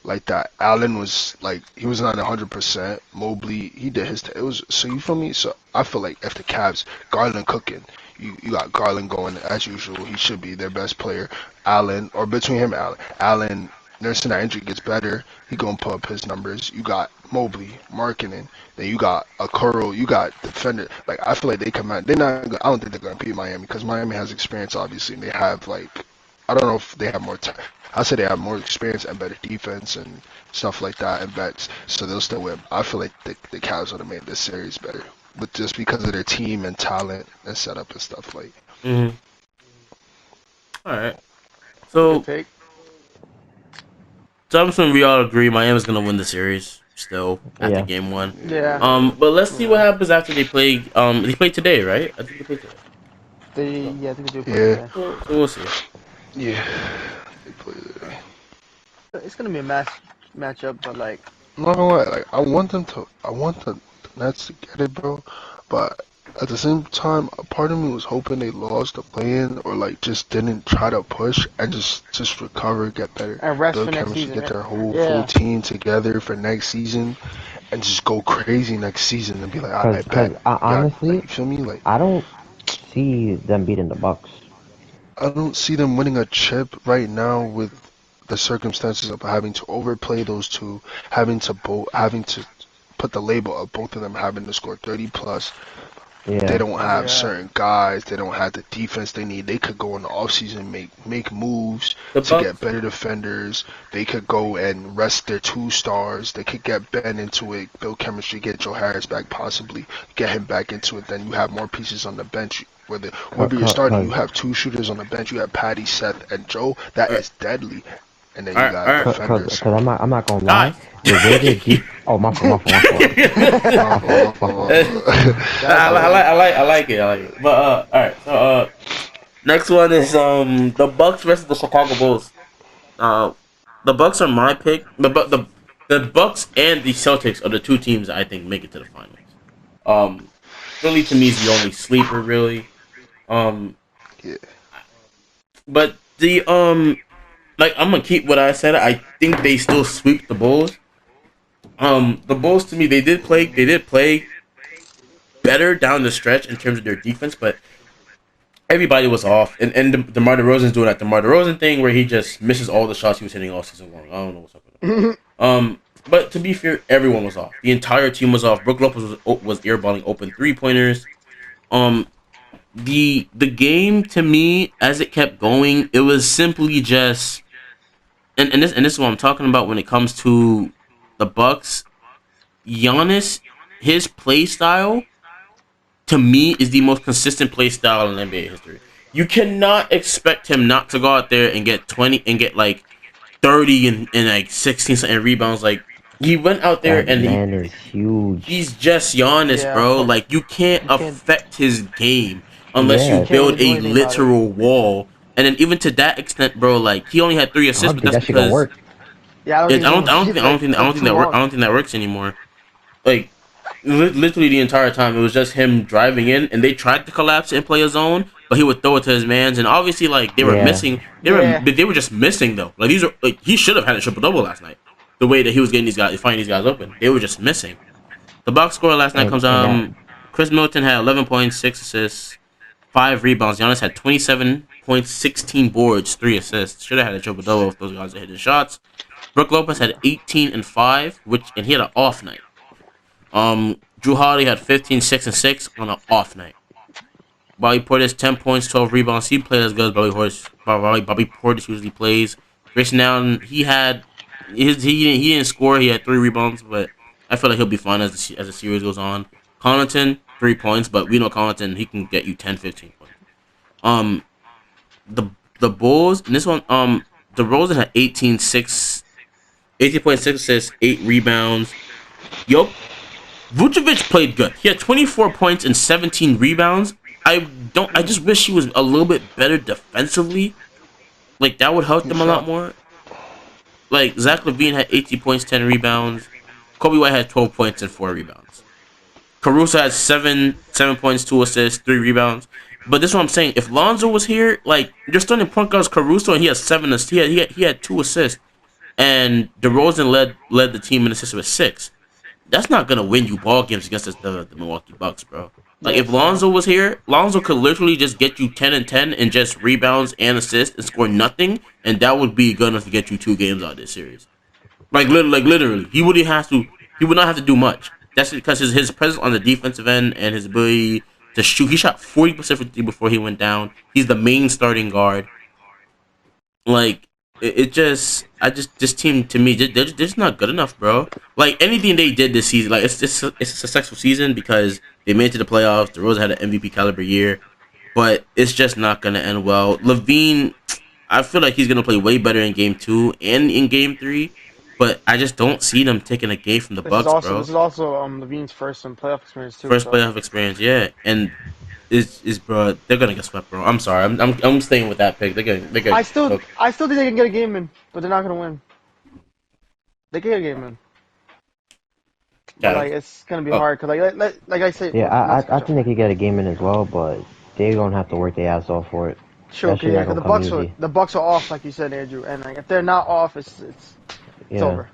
like that. Allen was like he was not 100%. Mobley he did his. It was so you feel me. So I feel like if the Cavs Garland cooking, you got Garland going as usual. He should be their best player. Allen or between him Allen nursing that injury gets better. He gonna put up his numbers. You got Mobley, Markkinen. Then you got a Curl. You got defender. Like I feel like they come out. They're not. I don't think they're gonna beat Miami because Miami has experience obviously. And they have like I don't know if they have more time. I say they have more experience and better defense and stuff like that and vets, so they'll still win. I feel like the Cavs would have made this series better, but just because of their team and talent and setup and stuff like. Mm-hmm. All right. It's a good So, take. I'm assuming we all agree Miami's gonna win the series still after Yeah. game one. Yeah. But let's see what Yeah. happens after they play. They play today, right? I think they play today. So, Yeah, I think they do play Yeah, today. so we'll see. yeah. They play today. It's gonna be a matchup, but like, I'm not gonna lie, like I want the Nets to get it, bro. But at the same time, a part of me was hoping they lost the play-in or like just didn't try to push and just recover, get better, and rest build for next chemistry, season, get right? their whole full Yeah. team together for next season, and just go crazy next season and be like, I Cause bet, yeah, like honestly, you feel me, like. I don't see them beating the Bucks. I don't see them winning a chip right now with the circumstances of having to overplay those two, having to put the label of both of them having to score 30 plus. They Yeah. don't have Yeah. certain guys. They don't have the defense they need. They could go in the offseason, make moves The to get Bucks. better defenders. They could go and rest their two stars. They could get Ben into it, build chemistry, get Joe Harris back, possibly get him back into it. Then you have more pieces on the bench. Whether you're starting, you Cause, have two shooters on the bench. You have Patty, Seth, and Joe. That All right, is deadly. And then all you right, all got right. defenders. I'm not gonna Kai. lie. The way their deep. Oh, my fault. My fault. My fault. My My fault. fault, my My fault, fault. my That's I crazy. like it. I like it. But all right. So next one is the Bucks versus the Chicago Bulls. Uh, the Bucks are my pick. The Bucks and the Celtics are the two teams I think make it to the finals. Um, Philly to me is the only sleeper really. Um, yeah, but the like I'm gonna keep what I said. I think they still sweep the Bulls. The Bulls to me they did play better down the stretch in terms of their defense, but everybody was off. And DeMar DeRozan's doing that DeMar DeRozan thing where he just misses all the shots he was hitting all season long. I don't know what's up with him. But to be fair, everyone was off. The entire team was off. Brook Lopez was airballing open 3 pointers. Um, the game to me as it kept going, it was simply just and this is what I'm talking about when it comes to the Bucks. Giannis, his play style to me is the most consistent play style in NBA history. You cannot expect him not to go out there and get 20 and get like 30 and like 16 something rebounds. Like he went out there That and man is huge. he's just Giannis, Yeah. bro. Like you can't You can't affect his game unless you you Yeah. can't really build do a anything about it. literal wall. And then even to that extent, bro, like he only had 3 assists, I don't but think that's that shit gonna because work. Yeah, I don't think I it's don't gonna keep it like I don't think too I long. don't think that works anymore. Like literally the entire time, it was just him driving in, and they tried to collapse and play a zone, but he would throw it to his mans, and obviously like they were Yeah. missing, Yeah. they were just missing though. Like these are like he should have had a triple double last night. The way that he was getting these guys, finding these guys open, they were just missing. The box score last night comes And that. Chris Middleton had 11 points, 6 assists, 5 rebounds. Giannis had 27 points, 16 boards, 3 assists. Should have had a triple double if those guys had hit shots. Brook Lopez had 18 and 5, and he had an off night. Drew Holiday had 15, 6 and 6 on an off night. Bobby Portis 10 points, 12 rebounds. He played as good as Bobby Portis usually plays. Grayson Allen he didn't score. He had 3 rebounds, but I feel like he'll be fine as the series goes on. Connaughton 3 points, but we know Connaughton he can get you 10, 15 points. Um, the the Bulls in this one DeRozan had 18.6 assists, 8 rebounds. Yup, Vucevic played good. He had 24 points and 17 rebounds. I just wish he was a little bit better defensively. Like that would help you them a lot shot. more. Like Zach LaVine had 18 points, 10 rebounds. Kobe White had 12 points and 4 rebounds. Caruso had 7 points, 2 assists, 3 rebounds. But this is what I'm saying. If Lonzo was here, like you're starting point guard Caruso, and he has 7 assists. He had 2 assists, and DeRozan led the team in assists with 6. That's not gonna win you ball games against the Milwaukee Bucks, bro. Like Yeah, if it's not. Lonzo was here, Lonzo could literally just get you 10 and 10 and just rebounds and assists and score nothing, and that would be good enough to get you 2 games out of this series. Literally, he would not have to do much. That's because his presence on the defensive end and his ability to shoot. He shot 40% from three before he went down. He's the main starting guard. Like it just, this team to me, they're just not good enough, bro. Like anything they did this season, like it's a successful season because they made it to the playoffs. DeRozan had an MVP caliber year, but it's just not gonna end well. Levine, I feel like he's gonna play way better in game two and in game three, but I just don't see them taking a game from the Bucks, This bro. is also Levine's first in playoff experience too. First So playoff experience, yeah, and is bro, they're gonna get swept, bro. I'm sorry, I'm staying with that pick. They're gonna cook. I still think they can get a game in, but they're not gonna win. They can get a game in, but Shadows. like it's gonna be Oh, hard because like I say, Yeah, not to I cut you off. think they could get a game in as well, but they're gonna have to work their ass off for it. True, That cause, shit yeah, not 'cause gonna come easy. The Bucks are off, like you said, Andrew, and like if they're not off, it's Yeah, over.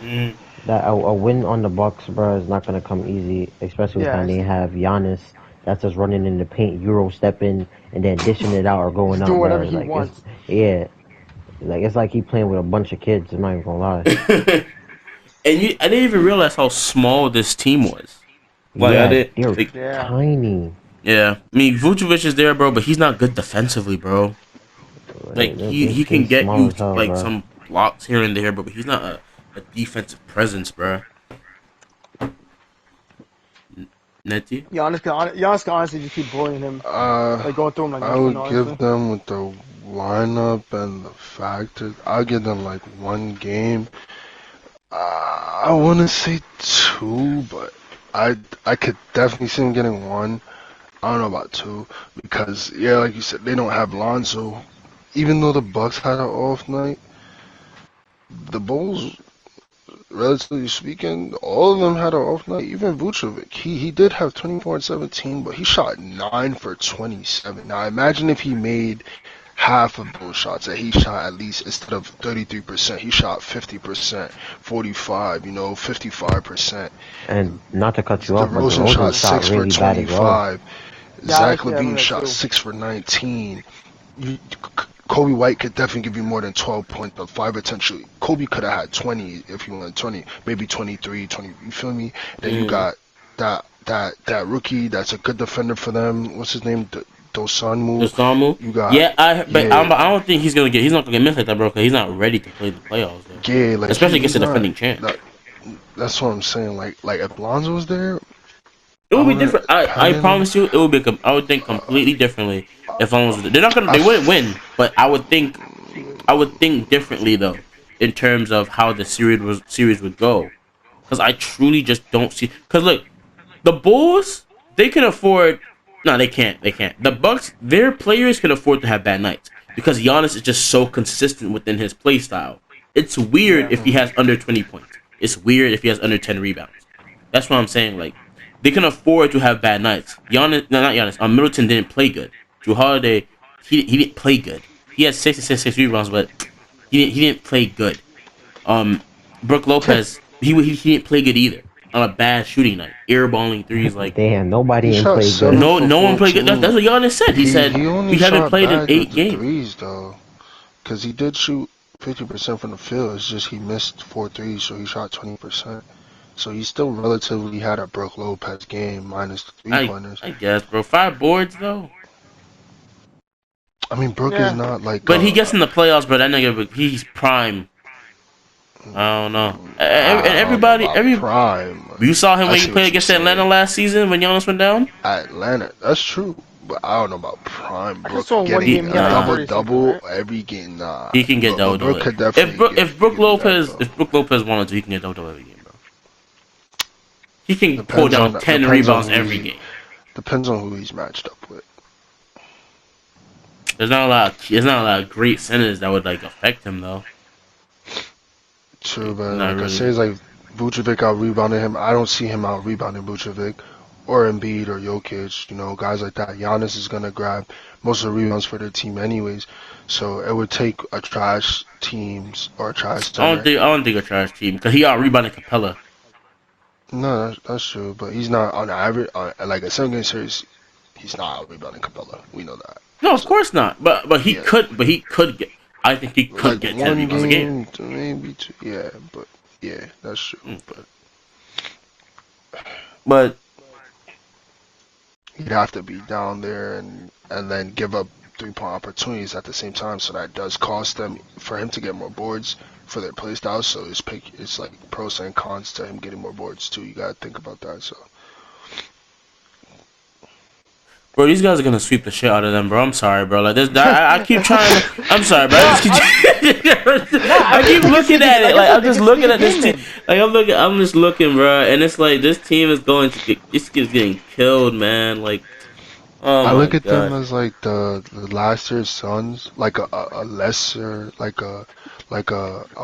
mm, that a win on the Bucks, bro, is not gonna come easy, especially with Yeah, time they have Giannis that's just running in the paint, euro stepping, and then dishing it out or going just up, doing whatever bro. he Like it's wants. yeah, like it's like he playing with a bunch of kids. I'm not even gonna lie. mm. I didn't even realize how small this team was. Like I Yeah, did, they're like, Yeah, tiny. yeah. I mean, Vucevic is there, bro, but he's not good defensively, bro. Like he They can get small you as hell, like bro. some blocks here and there, but he's not a defensive presence, bro. Netty. Giannis can honestly just keep bullying him, Uh, like going through him like I nothing. would give Honestly, them with the lineup and the factors. I'll give them like one game. I want to say two, but I could definitely see them getting one. I don't know about two because yeah, like you said, they don't have Lonzo. Even though the Bucks had an off night, the Bulls, relatively speaking, all of them had an off night. Even Vucevic, he did have 24 and 17, but he shot 9 for 27. Now imagine if he made half of those shots that he shot at least instead of 33%, he shot 50%, 45, 55%. And not to cut you off, but DeRozan DeRozan shot shot 6 for really bad as well. 25. yeah, Zach actually, I Levine remember that shot too. 6 for 19. You, Kobe White could definitely give you more than 12 points, but 5 potentially. Kobe could have had 20 if he wanted 20, maybe 23, 20. You feel me? Then you Mm. got that rookie that's a good defender for them. What's his name? The Dosanmu. Samu. You got Yeah, but yeah, I don't think he's not gonna get minutes like that, bro. Cause he's not ready to play the playoffs though, yeah. Like especially against he's the not. defending champ. That, that's what I'm saying. Like if Lonzo was there, It I would be wouldn't different. I panic him. promise you, it would be. I would think completely differently if I was. They're not gonna. I They wouldn't f- win, but I would think. I would think differently though, in terms of how the series would go. Because I truly just don't see. Because look, the Bulls, they can afford. No, they can't. They can't. The Bucks, their players can afford to have bad nights because Giannis is just so consistent within his play style. It's weird Yeah, if he mhm. has under 20 points. It's weird if he has under 10 rebounds. That's what I'm saying. Like they can afford to have bad nights. Giannis, no, not Giannis. Middleton didn't play good. Drew Holiday, he didn't play good. He had 66 rebounds, but he didn't play good. Um, Brooke Lopez, he didn't play good either on a bad shooting night, airballing threes. Like Damn, He nobody ain't shot played seven good. for no one played good. That's 14. what Giannis said. He said He only we haven't shot played in bad with 8 the games. threes though, because he did shoot 50% from the field. It's just he missed four threes, so he shot 20%. So he still relatively had a Brook Lopez game minus the three pointers. I guess, bro. 5 boards though, I mean, Brook is yeah. not like but he gets in the playoffs, bro. That nigga, he's prime. I don't know. And I don't know everybody, about prime. you saw him I when he see played what you're against Atlanta saying. last season when Giannis went down. Atlanta, that's true, but I don't know about prime I just Brook saw in one getting game He he a had like nah. double 30 something, double right? every game. Nah, He can get but double Brook double. could definitely Brook give you that Lopez though. if Brook Lopez wanted to, he can get double double every game, bro. He can pull Depends down on 10 rebounds every game. depends on who he's matched up with. There's not a lot of great centers that would like affect him though. True, but Not like I say, really. it's like Vucevic out rebounding him. I don't see him out rebounding Vucevic or Embiid or Jokic. Guys like that. Giannis is gonna grab most of the rebounds for their team anyways. So it would take a trash teams or a trash center. I don't think a trash team because he out rebounded Capella. No, that's true, but he's not on average. Like a 7 game series, he's not out rebounding Capella. We know that. No, of So course not. yeah, But he could get. I think he could like get 10 one rebounds a game. game, to maybe two. Yeah, but yeah, that's true. Okay. But But he'd have to be down there and then give up 3-point opportunities at the same time, so that does cost them for him to get more boards for their play style. So it's like pros and cons to him getting more boards too. You gotta think about that. So Bro, these guys are gonna sweep the shit out of them, bro. I'm sorry, bro. Like this, I keep trying. I'm sorry, bro. No, I keep looking at it. Like I'm just looking at this team. Like I'm just looking, bro. And it's like this team is going to get. This kid's getting killed, man. Like, oh I my look at them god. as like the last year's Suns, like a lesser, like a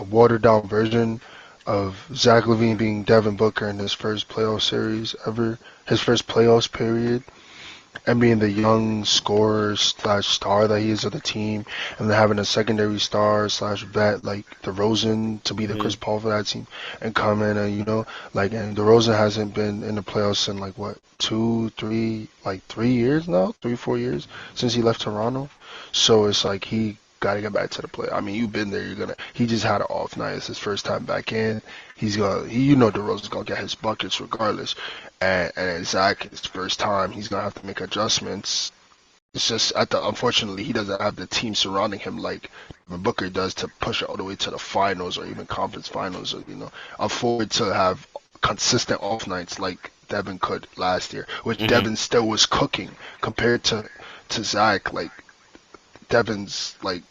watered down version of Zach LaVine being Devin Booker in his first playoff series ever, his first playoffs period, and being the young scorer slash star that he is of the team, and then having a secondary star slash vet like DeRozan to be the Mhm. Chris Paul for that team, and come in and and DeRozan hasn't been in the playoffs in like what 3 years now, 4 years since he left Toronto, so it's like he got to get back to the play. I mean, you've been there. He just had an off night. It's his first time back in. DeRozan's gonna get his buckets regardless. And Zach, his first time, he's gonna have to make adjustments. It's just unfortunately he doesn't have the team surrounding him like Booker does to push it all the way to the finals or even conference finals. Or afford to have consistent off nights like Devin could last year, which Mhm. Devin still was cooking compared to Zach. Like Devin's like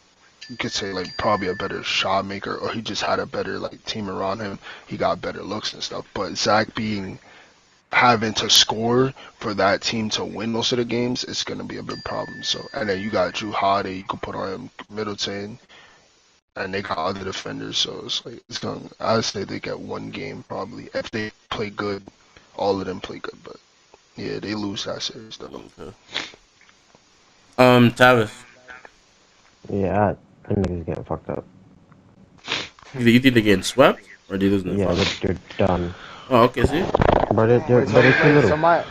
you could say like probably a better shot maker, or he just had a better like team around him. He got better looks and stuff. But Zach being having to score for that team to win most of the games, it's gonna be a big problem. So, and then you got Drew Holiday, you could put on him Middleton, and they got other defenders. So it's like it's gonna. I'd say they get one game probably if they play good. All of them play good, but yeah, they lose that series though. Okay. Travis, Yeah, them niggas getting fucked up. you think they're getting swept or they losing their Yeah, finals? they're done. Oh, okay. See. But Wait, they're too so little. am I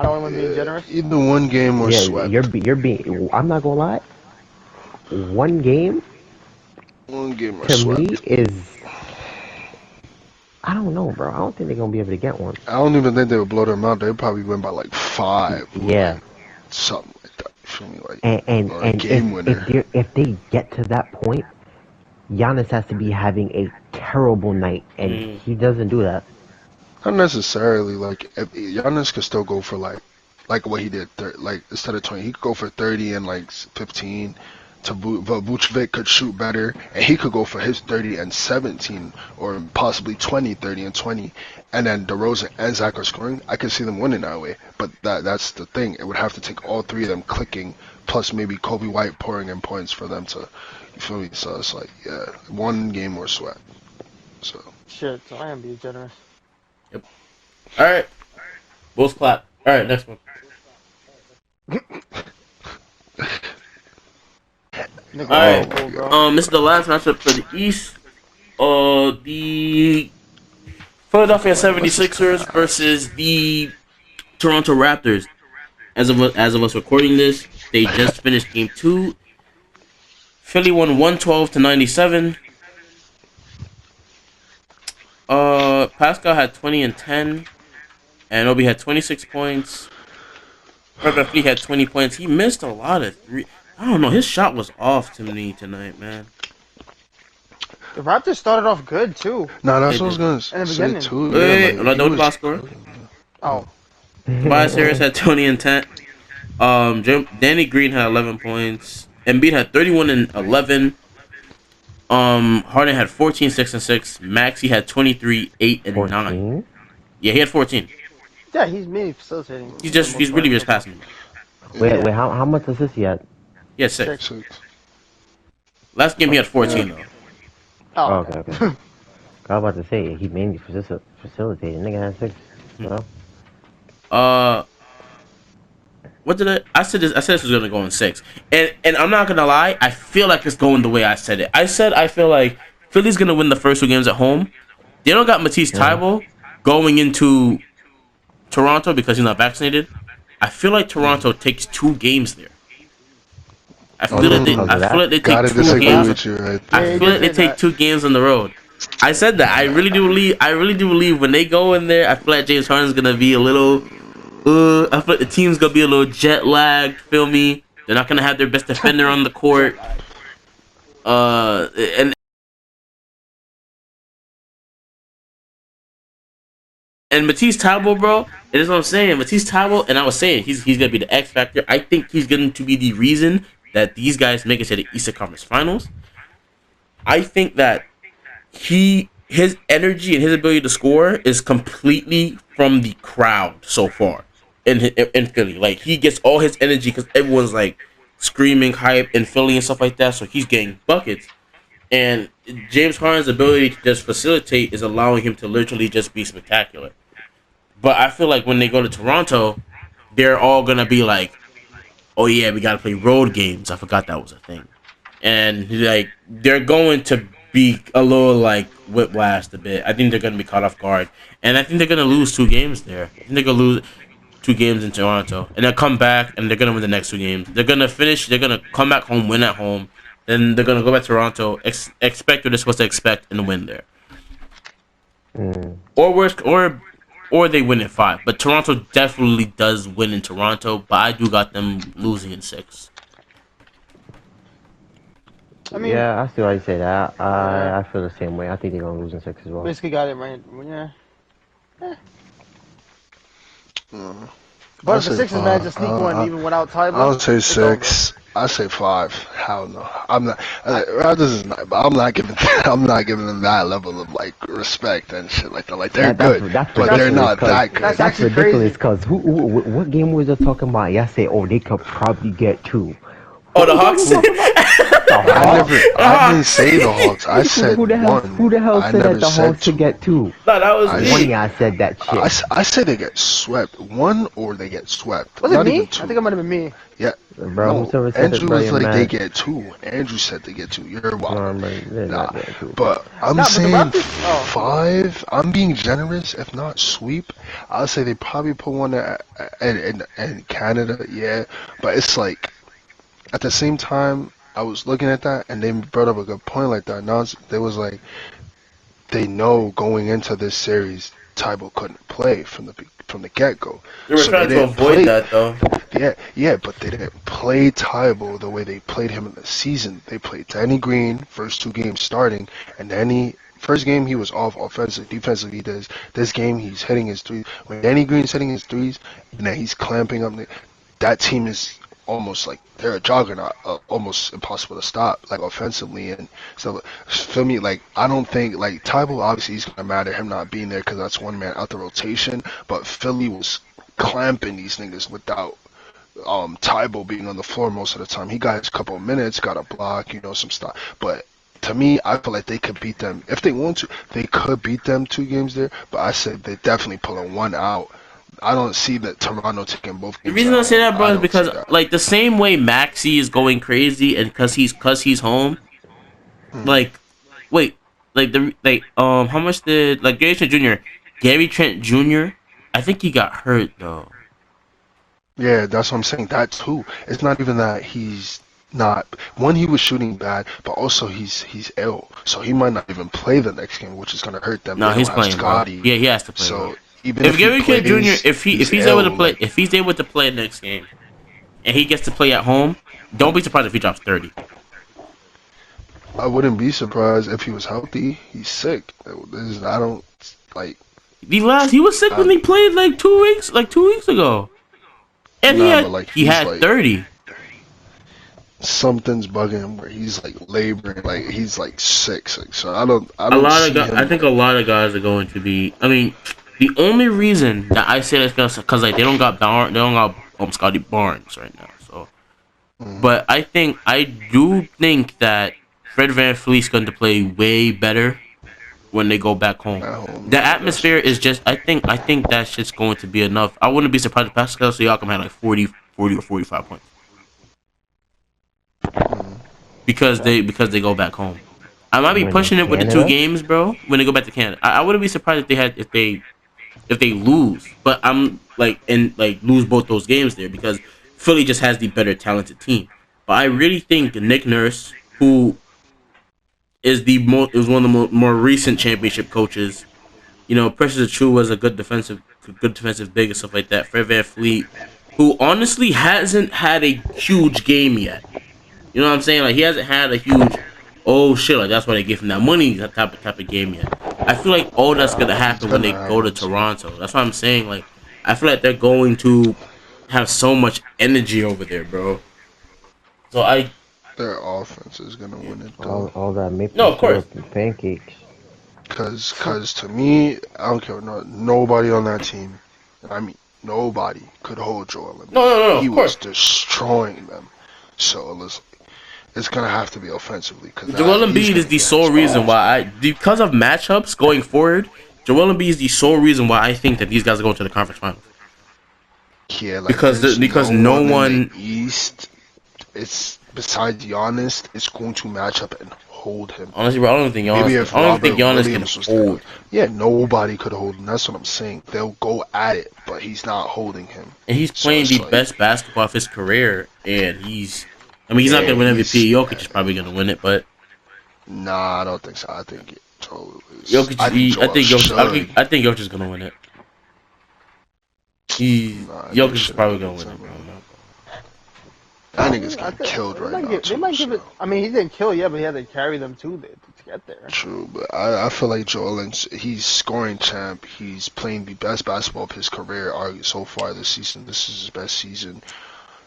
the only one being Yeah, generous? either one game or Yeah, swept. you're being. I'm not gonna lie. One game One game or to me swept. is. I don't know, bro. I don't think they're gonna be able to get one. I don't even think they would blow them out. They'd probably win by like 5 or Yeah, like something like that. You feel me? Like and or a and if game winner. if they get to that point, Giannis has to be having a terrible night, and Mm. he doesn't do that. Not necessarily. Like if Giannis could still go for like what he did. Like instead of 20, he could go for 30 and like 15. But Vucevic could shoot better, and he could go for his 30 and 17, or possibly 20, 30 and 20. And then DeRozan and Zach are scoring. I could see them winning that way. But that's the thing. It would have to take all three of them clicking, plus maybe Kobe White pouring in points for them to. You feel me? So it's like, yeah, one game or sweat. So. Shit, so I am being generous. Yep. All right. Bulls clap. All right. Next one. Nigga, All right. cool, bro. This is the last matchup for the East. The Philadelphia 76ers versus the Toronto Raptors. As of us recording this, they just finished Game 2. Philly won 112-97. Pascal had 20 and 10. And Obi had 26 points. Fred VanVleet had 20 points. He missed a lot of three. I don't know. His shot was off to me tonight, man. The Raptors started off good too. No, that's They what I was did. gonna In the say beginning. too. Wait, Yeah, no, he don't was box score. cooking. Oh, Tobias Harris had 20 and 10. Danny Green had 11 points. Embiid had 31 and 11. Harden had 14, 6 and 6. Maxey had 23, 8 and 9. 14. Yeah, he had 14. yeah, he's mainly facilitating. He's really just passing. Wait, Yeah. how much assists he had? He had 6. 6. 6. Last game he had 14 though. Oh, Oh, okay. I was about to say he mainly facilitated. Nigga had 6. Well, What did I said this? I said this was gonna go in 6, and I'm not gonna lie. I feel like it's going the way I said it. I said I feel like Philly's gonna win the first 2 games at home. They don't got Matisse Thybulle going into Toronto because he's not vaccinated. I feel like Toronto takes 2 games there. I feel like they. because of I that? feel like they take Gotta 2 disagree games. with you right I there. Yeah, feel like they did say take that. 2 games on the road. I said that. I really do believe. I really do believe when they go in there. I feel like James Harden's gonna be a little. I feel like the team's gonna be a little jet lagged. Feel me? They're not gonna have their best defender on the Shut court. up. And Matisse Thybulle, bro, it is what I'm saying. Matisse Thybulle, and I was saying he's gonna be the X factor. I think he's going to be the reason that these guys make it to the Eastern Conference Finals. I think that his energy and his ability to score is completely from the crowd so far in Philly. Like he gets all his energy because everyone's like screaming hype in Philly and stuff like that. So he's getting buckets. And James Harden's ability to just facilitate is allowing him to literally just be spectacular. But I feel like when they go to Toronto, they're all gonna be like, "Oh yeah, we gotta play road games." I forgot that was a thing, and like they're going to be a little like whiplashed a bit. I think they're gonna be caught off guard, and I think they're gonna lose 2 games there. I think they're gonna lose 2 games in Toronto, and they'll come back and they're gonna win the next 2 games. They're gonna finish. They're gonna come back home, win at home. Then they're gonna go back to Toronto, expect what they're supposed to expect, and win there. Mm. Or worse, or they win in 5. But Toronto definitely does win in Toronto. But I do got them losing in 6. I mean, Yeah, I still like to say that. yeah, I feel the same way. I think they're gonna lose in 6 as well. basically got it right. Yeah. Mm. But I if the say Sixers five. manage to sneak one even without I Tybalt, would say it's over. 6. I say 5. Hell no. I'm not. Raptors is not, but I'm not giving. I'm not giving them that level of like respect and shit like that. Like they're good, That's but they're ridiculous. not that good. That's That's actually ridiculous. crazy. Cause what game was I talking about? Yeah, I say, oh, they could probably get 2. Oh, What the you guys Hawks. was talking about? The I Hawks. never. The I didn't Hawks. say the Hawks. I said Who the hell? 1. Who the hell I said that never the said Hawks should 2. get 2? No, that was I One of me. y'all said that shit. I said they get swept. 1 or they get swept. Was it Not me? even I 2. think it might have been me. Yeah. Bro, No. whosoever said it, Andrew bro, was you're like they mad. get 2. Andrew said they get 2. You're wild. No, bro, they're Nah. not getting 2, bro. But I'm Nah, but the saying Raptors. Oh, 5. I'm being generous, if not sweep. I'll say they probably put one in Canada, yeah. But it's like at the same time, I was looking at that and they brought up a good point like that. Now they was like they know going into this series, Tybo couldn't play from the get go, They were so they trying to didn't avoid play. that though. Yeah, but they didn't play Tybo the way they played him in the season. They played Danny Green first 2 games starting, and Danny first game he was off offensive, defensively he does. This game he's hitting his threes. When Danny Green's hitting his threes, and then he's clamping up. That team is almost like they're a juggernaut, almost impossible to stop, like offensively. And so, feel me, like I don't think like Tybo obviously he's gonna matter him not being there because that's one man out the rotation. But Philly was clamping these niggas without Tybo being on the floor most of the time. He got his couple of minutes, got a block, some stuff. But to me, I feel like they could beat them if they want to. They could beat them 2 games there. But I said they're definitely pulling one out. I don't see that Toronto taking both The games reason at I say home. that, bro, I is don't see because that. like the same way Maxi is going crazy, and cause he's home. Hmm. Like, wait, how much did like Gary Trent Jr. I think he got hurt though. Yeah, that's what I'm saying. That too. It's not even that he's not. One, he was shooting bad, but also he's ill, so he might not even play the next game, which is gonna hurt them. No, They don't he's have playing, bro. Scotty, Yeah, he has to play, bro. so even If if he Gary Trent Jr. plays, if he's he's able to ill. play Like if he's able to play next game and he gets to play at home, don't be surprised if he drops 30. I wouldn't be surprised if he was healthy. He's sick. I don't like. He was sick when I, he played like 2 weeks ago, and he nah, but had like he he's had like 30. something's bugging him where he's like laboring, like he's like sick. So I A don't lot of see guys, I him. think a lot of guys are going to be. I mean, the only reason that I say that's because like they don't got Scotty Barnes right now. So, Mm, but I do think that Fred VanVleet's going to play way better when they go back home. at home, The yeah, that's atmosphere is just. I think that's just going to be enough. I wouldn't be surprised if Pascal Siakam had like 40 or 45 points mm, because they go back home. I might be When in pushing it with the two Canada? games, bro. When they go back to Canada, I wouldn't be surprised if they lose, but I'm like lose both those games there because Philly just has the better talented team. But I really think Nick Nurse, who is one of the more recent championship coaches, Precious Achua was a good defensive big and stuff like that. Fred VanVleet who honestly hasn't had a huge game yet. You know what I'm saying? Like he hasn't had a huge, oh shit, like that's why they give him that money that type of game yet. I feel like all that's gonna He's happen when gonna they go to happen soon. Toronto. That's what I'm saying. Like I feel like they're going to have so much energy over there, bro. So I Their offense is gonna yeah. win it though. All that No, maple of course. syrup and pancakes. Cause to me, I don't care. Nobody on that team. I mean, nobody could hold Joel No, Embiid. no, no, no, He of was course. destroying them. So it's gonna have to be offensively because Joel he's Embiid is gonna the get sole his reason buckets. why because of matchups going forward, Joel Embiid is the sole reason why I think that these guys are going to the conference finals. Yeah, like Because there's because no no one in the one East. It's besides Giannis, it's going to match up and hold him. honestly, bro, I don't even think Maybe Giannis can. if I don't even think Robert Giannis can Williams was there, hold him. yeah, nobody could hold him. That's what I'm saying. They'll go at it, but he's not holding him. And he's So playing the it's like, best basketball of his career, and I mean, he's not yeah, gonna win he's. MVP. Jokic is probably gonna win it, but Nah, I don't think so. I think Joel is. Jokic, I think I Joel think Jokic, should. I think Jokic is gonna win it. Nah, they Jokic is shouldn't probably give gonna it win to it, bro. him. I'm not gonna That nigga's I getting think killed they right might now give. They too. might give So it. I mean, he didn't kill yet, but he had to carry them to get there. true, but I feel like Joel, he's scoring champ. He's playing the best basketball of his career so far this season. This is his best season.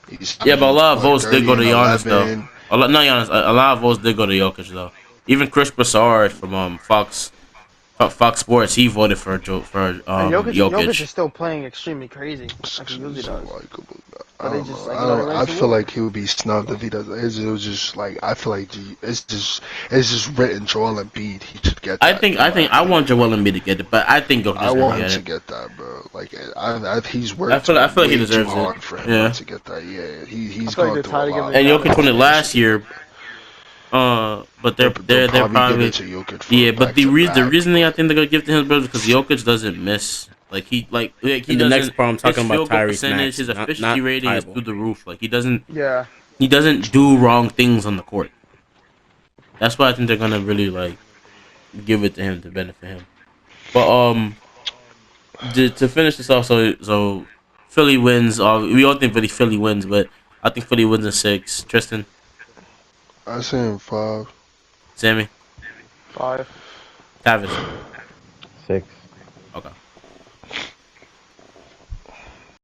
He's Yeah, but a averaging lot of what votes did 30 go to and Giannis though. 11. Not Giannis. A lot of votes did go to Jokic though. Even Chris Broussard from Fox Sports, he voted for And Jokic Jokic. is still playing extremely crazy, like he usually So does. likable. I But they don't know. just like he ran I into feel wall. like he would be snubbed if he does. It was just like I feel like it's just written. Joel Embiid. He should get that in my I opinion. want Joel Embiid to get it, but I think Jokic I is gonna want him get to it. get that, bro. Like he's worked I feel like he way too deserves it. hard for him not Yeah, to get that. Yeah, I he's feel like gone they're through a tired of giving lot, it and to bro. other Jokic won it Like players. last year. But they'll they're probably give it probably to Jokic for yeah. But back to the back, reasoning I but think they're gonna give to him, bro, is because Jokic doesn't miss. He And the next doesn't. part, I'm His talking about field goal Tyrese percentage, his Maxey, efficiency not rating is Tybal. through the roof. Like Yeah, he doesn't do wrong things on the court. That's why I think they're gonna really like give it to him to benefit him. But to finish this off, so Philly wins. We all think Philly wins, but I think Philly wins in six. Tristan, I say him 5. Sammy, 5. Tavis. 6.